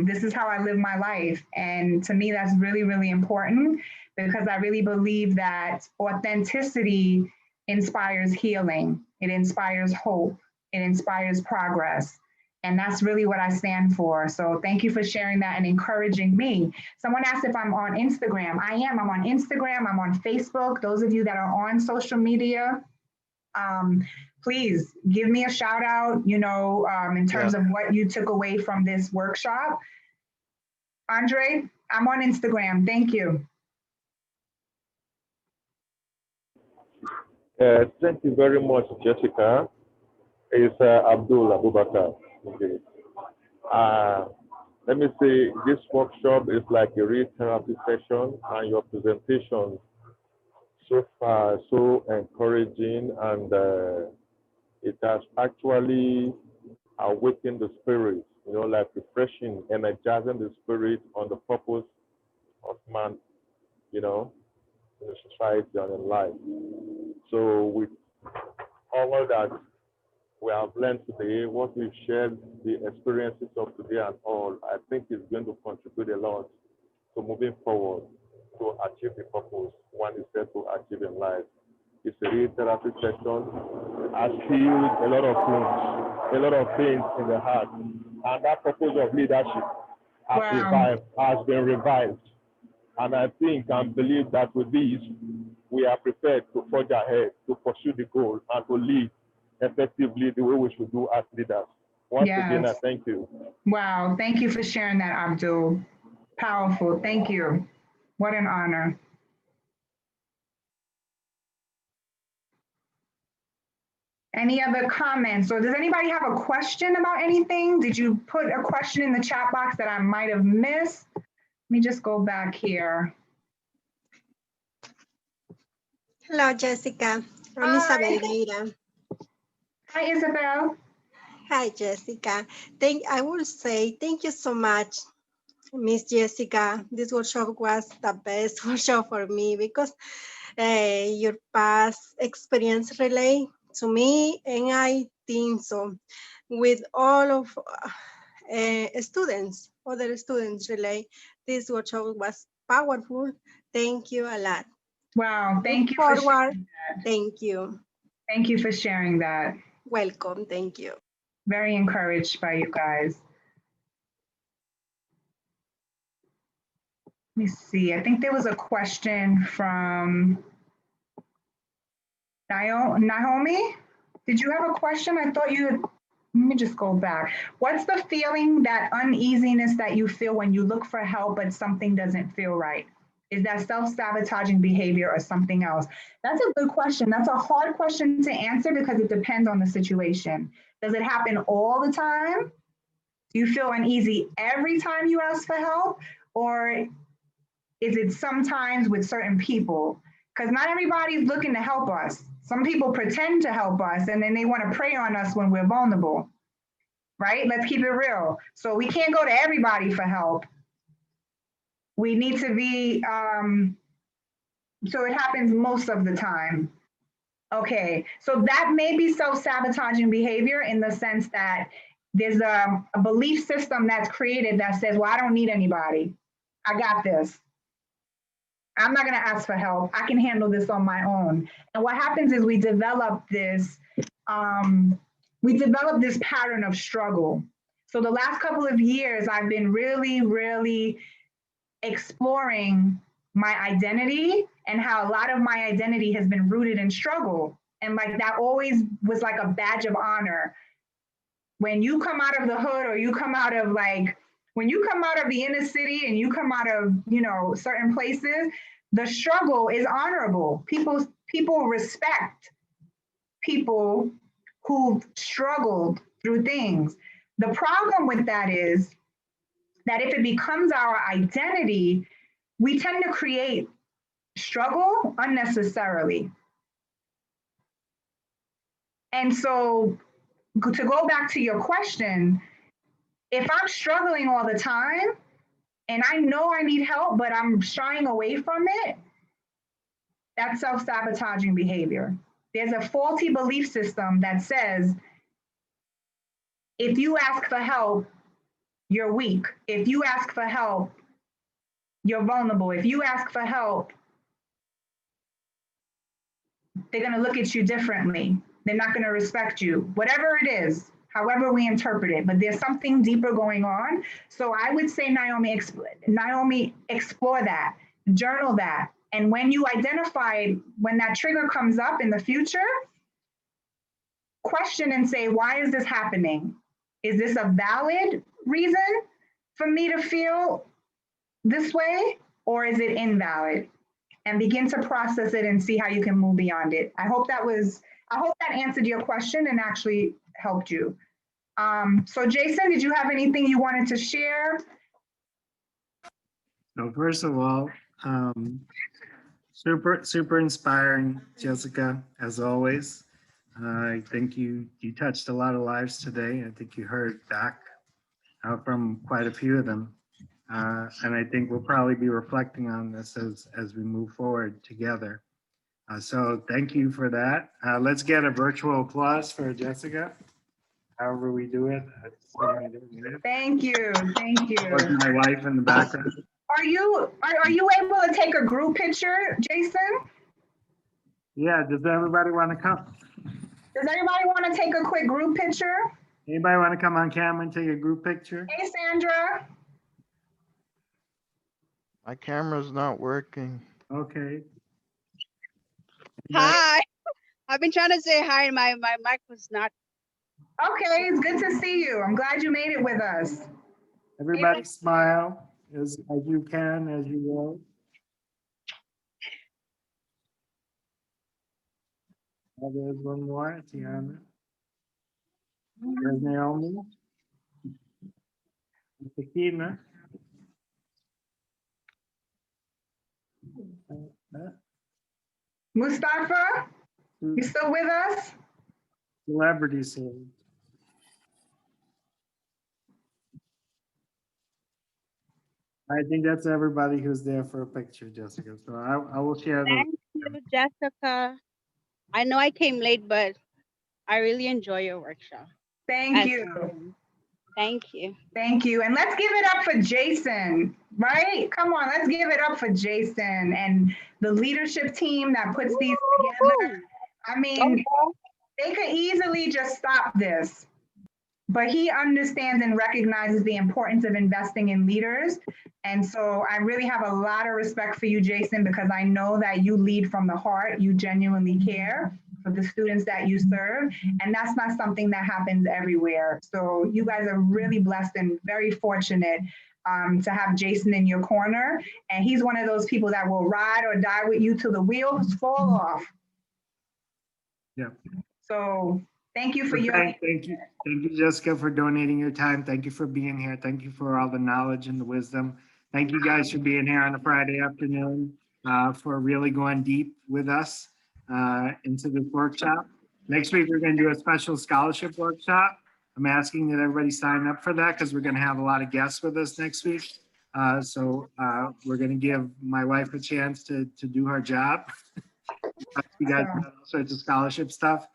This is how I live my life. And to me, that's really, really important, because I really believe that authenticity inspires healing. It inspires hope. It inspires progress. And that's really what I stand for. So thank you for sharing that and encouraging me. Someone asked if I'm on Instagram. I am. I'm on Instagram. I'm on Facebook. Those of you that are on social media, please give me a shout out, in terms of what you took away from this workshop. Andre, I'm on Instagram. Thank you. Thank you very much, Jessica. It's Abdul Abubakar. Okay. Let me say, this workshop is like a real therapy session, and your presentation so far so encouraging, and it has actually awakened the spirit, like refreshing, energizing the spirit on the purpose of man, in the society and in life. So with all that we have learned today, what we've shared, the experiences of today and all, I think is going to contribute a lot to moving forward to achieve the purpose one is set to achieve in life. It's a real therapy session. I feel a lot of things in the heart. And that purpose of leadership has been revived. And I think and believe that with this, we are prepared to forge ahead, to pursue the goal, and to lead effectively the way we should do as leaders. Once again, I thank you. Wow. Thank you for sharing that, Abdul. Powerful. Thank you. What an honor. Any other comments? Or does anybody have a question about anything? Did you put a question in the chat box that I might have missed? Let me just go back here. Hello, Jessica. I'm Isabel Deira. Hi, Isabel. Hi, Jessica. I will say thank you so much, Miss Jessica. This workshop was the best workshop for me because your past experience relate to me, and I think so with all of students, other students relate. This workshop was powerful. Thank you a lot. Wow, thank you for sharing that. Thank you. Thank you for sharing that. Welcome, thank you. Very encouraged by you guys. Let me see, I think there was a question from Naomi. Did you have a question? I thought you had, let me just go back. What's the feeling, that uneasiness that you feel when you look for help but something doesn't feel right? Is that self-sabotaging behavior or something else? That's a good question. That's a hard question to answer because it depends on the situation. Does it happen all the time? Do you feel uneasy every time you ask for help? Or is it sometimes with certain people? Because not everybody's looking to help us. Some people pretend to help us and then they want to prey on us when we're vulnerable, right? Let's keep it real. So we can't go to everybody for help. We need to be, so it happens most of the time. Okay, so that may be self-sabotaging behavior in the sense that there's a belief system that's created that says, well, I don't need anybody. I got this. I'm not gonna ask for help. I can handle this on my own. And what happens is we develop this we develop this pattern of struggle. So the last couple of years, I've been really exploring my identity and how a lot of my identity has been rooted in struggle. And like that always was like a badge of honor. When you come out of the hood, or you come out of like, when you come out of the inner city and you come out of, you know, certain places, the struggle is honorable. People respect people who've struggled through things. The problem with that is that if it becomes our identity, we tend to create struggle unnecessarily. And so, to go back to your question, if I'm struggling all the time and I know I need help, but I'm shying away from it, that's self-sabotaging behavior. There's a faulty belief system that says, if you ask for help, you're weak. If you ask for help, you're vulnerable. If you ask for help, they're going to look at you differently. They're not going to respect you, whatever it is, however we interpret it. But there's something deeper going on. So I would say, Naomi, explore that, journal that. And when you identify, when that trigger comes up in the future, question and say, why is this happening? Is this a valid reason for me to feel this way, or is it invalid? And begin to process it and see how you can move beyond it. I hope that answered your question and actually helped you. So Jason, did you have anything you wanted to share? So first of all, super inspiring, Jessica, as always. I think you touched a lot of lives today. I think you heard back from quite a few of them. And I think we'll probably be reflecting on this as we move forward together. So thank you for that. Let's get a virtual applause for Jessica. However we do it. Thank you. My wife in the background. Are you able to take a group picture, Jason? Yeah, does everybody want to come? Does everybody want to take a quick group picture? Anybody want to come on camera and take a group picture? Hey, Sandra. My camera's not working. Okay. Hi. I've been trying to say hi and my mic was not. Okay, it's good to see you. I'm glad you made it with us. Everybody smile as you can, as you will. Oh, there's one more, Tiana. There's Naomi. Sakina. Mustafa, you still with us? Celebrity series. I think that's everybody who's there for a picture, Jessica. So I will share those. Thank you, Jessica. I know I came late, but I really enjoy your workshop. Thank you. Thank you. Thank you. And let's give it up for Jason, right? Come on, let's give it up for Jason and the leadership team that puts these together. I mean, they could easily just stop this, but he understands and recognizes the importance of investing in leaders. And so I really have a lot of respect for you, Jason, because I know that you lead from the heart. You genuinely care for the students that you serve. And that's not something that happens everywhere. So you guys are really blessed and very fortunate to have Jason in your corner. And he's one of those people that will ride or die with you till the wheels fall off. Yeah. So thank you for your. Thank you, Jessica, for donating your time. Thank you for being here. Thank you for all the knowledge and the wisdom. Thank you guys for being here on a Friday afternoon, for really going deep with us into this workshop. Next week, we're going to do a special scholarship workshop. I'm asking that everybody sign up for that because we're going to have a lot of guests with us next week. So we're going to give my wife a chance to do her job. You guys have all sorts of scholarship stuff.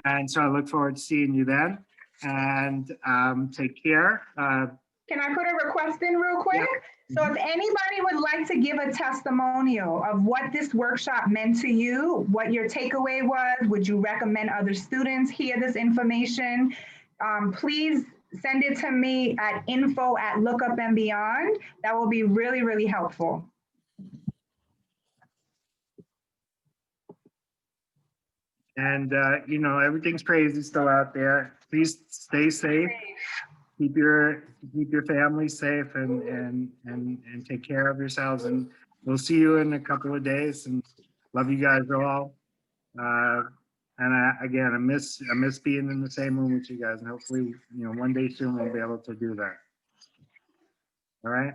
And so I look forward to seeing you then. And take care. Can I put a request in real quick? Yeah. So if anybody would like to give a testimonial of what this workshop meant to you, what your takeaway was, would you recommend other students hear this information? Please send it to me at info@lookupandbeyond. That will be really, really helpful. And, you know, everything's crazy still out there. Please stay safe. Keep your family safe and take care of yourselves. And we'll see you in a couple of days. And love you guys all. Again, I miss being in the same room with you guys. And hopefully, you know, one day soon we'll be able to do that. All right.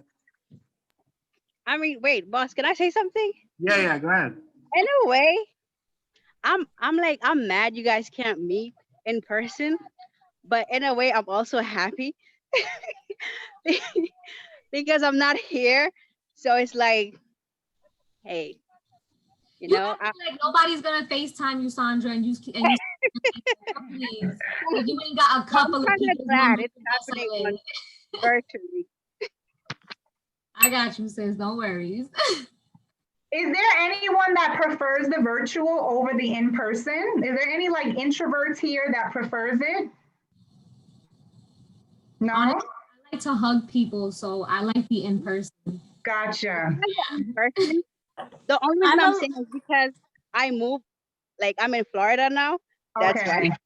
I mean, wait, boss, can I say something? Yeah. Go ahead. In a way, I'm mad you guys can't meet in person, but in a way, I'm also happy because I'm not here. So it's like, hey, you know, like nobody's gonna FaceTime you, Sandra, and you please. Like you ain't got a couple of people. Glad it's happening virtually. I got you, sis. Don't worry. Is there anyone that prefers the virtual over the in-person? Is there any like introverts here that prefers it? No? Honestly, I like to hug people, so I like the in-person. Gotcha. In-person. The only reason I'm saying is because I moved, like I'm in Florida now. That's Okay. why.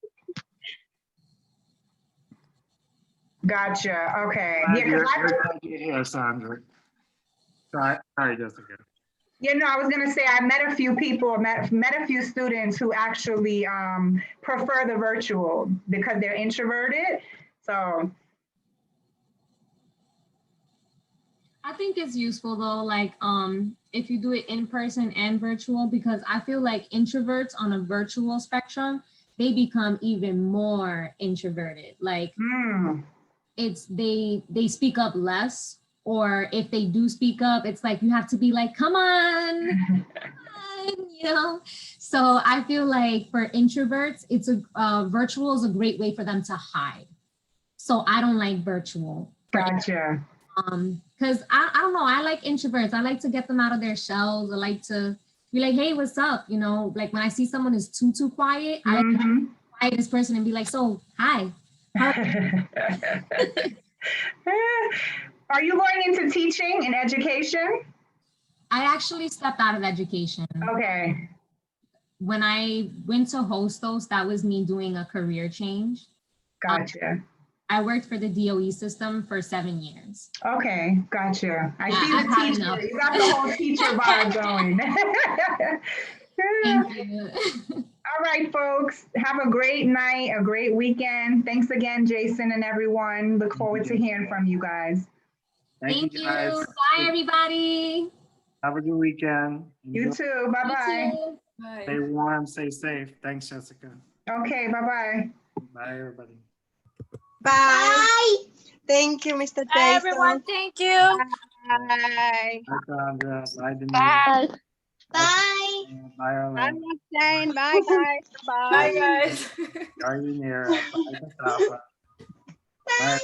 Gotcha. Okay. You're here, Sandra. Sorry, Jessica. Yeah, no, I was gonna say I met a few people, met a few students who actually prefer the virtual because they're introverted. So I think it's useful though, like if you do it in person and virtual, because I feel like introverts on a virtual spectrum, they become even more introverted. Like it's they speak up less, or if they do speak up, it's like you have to be like, come on, you know. So I feel like for introverts, it's virtual is a great way for them to hide. So I don't like virtual. Gotcha. Because I don't know, I like introverts. I like to get them out of their shells. I like to be like, hey, what's up? You know, like when I see someone is too quiet, I like to quiet this person and be like, so hi. Are you going into teaching and education? I actually stepped out of education. Okay. When I went to Hostos, that was me doing a career change. Gotcha. I worked for the DOE system for 7 years. Okay, gotcha. I see I've the had teacher. enough. You got the whole teacher vibe going. Thank you. All right, folks. Have a great night, a great weekend. Thanks again, Jason and everyone. Look forward to hearing from you guys. Thank you. Guys. Bye, everybody. Have a good weekend. You too. Bye-bye. Bye. Stay warm, stay safe. Thanks, Jessica. Okay, bye-bye. Bye, everybody. Bye. Thank you, Mr. Jason. Bye, everyone. Thank you. Bye. Bye, Sandra. Bye, Denise. Bye. Bye. Bye, Arlene. Bye, guys. Bye. Bye, guys. Bye, Janniere. Bye, Mustafa. Bye.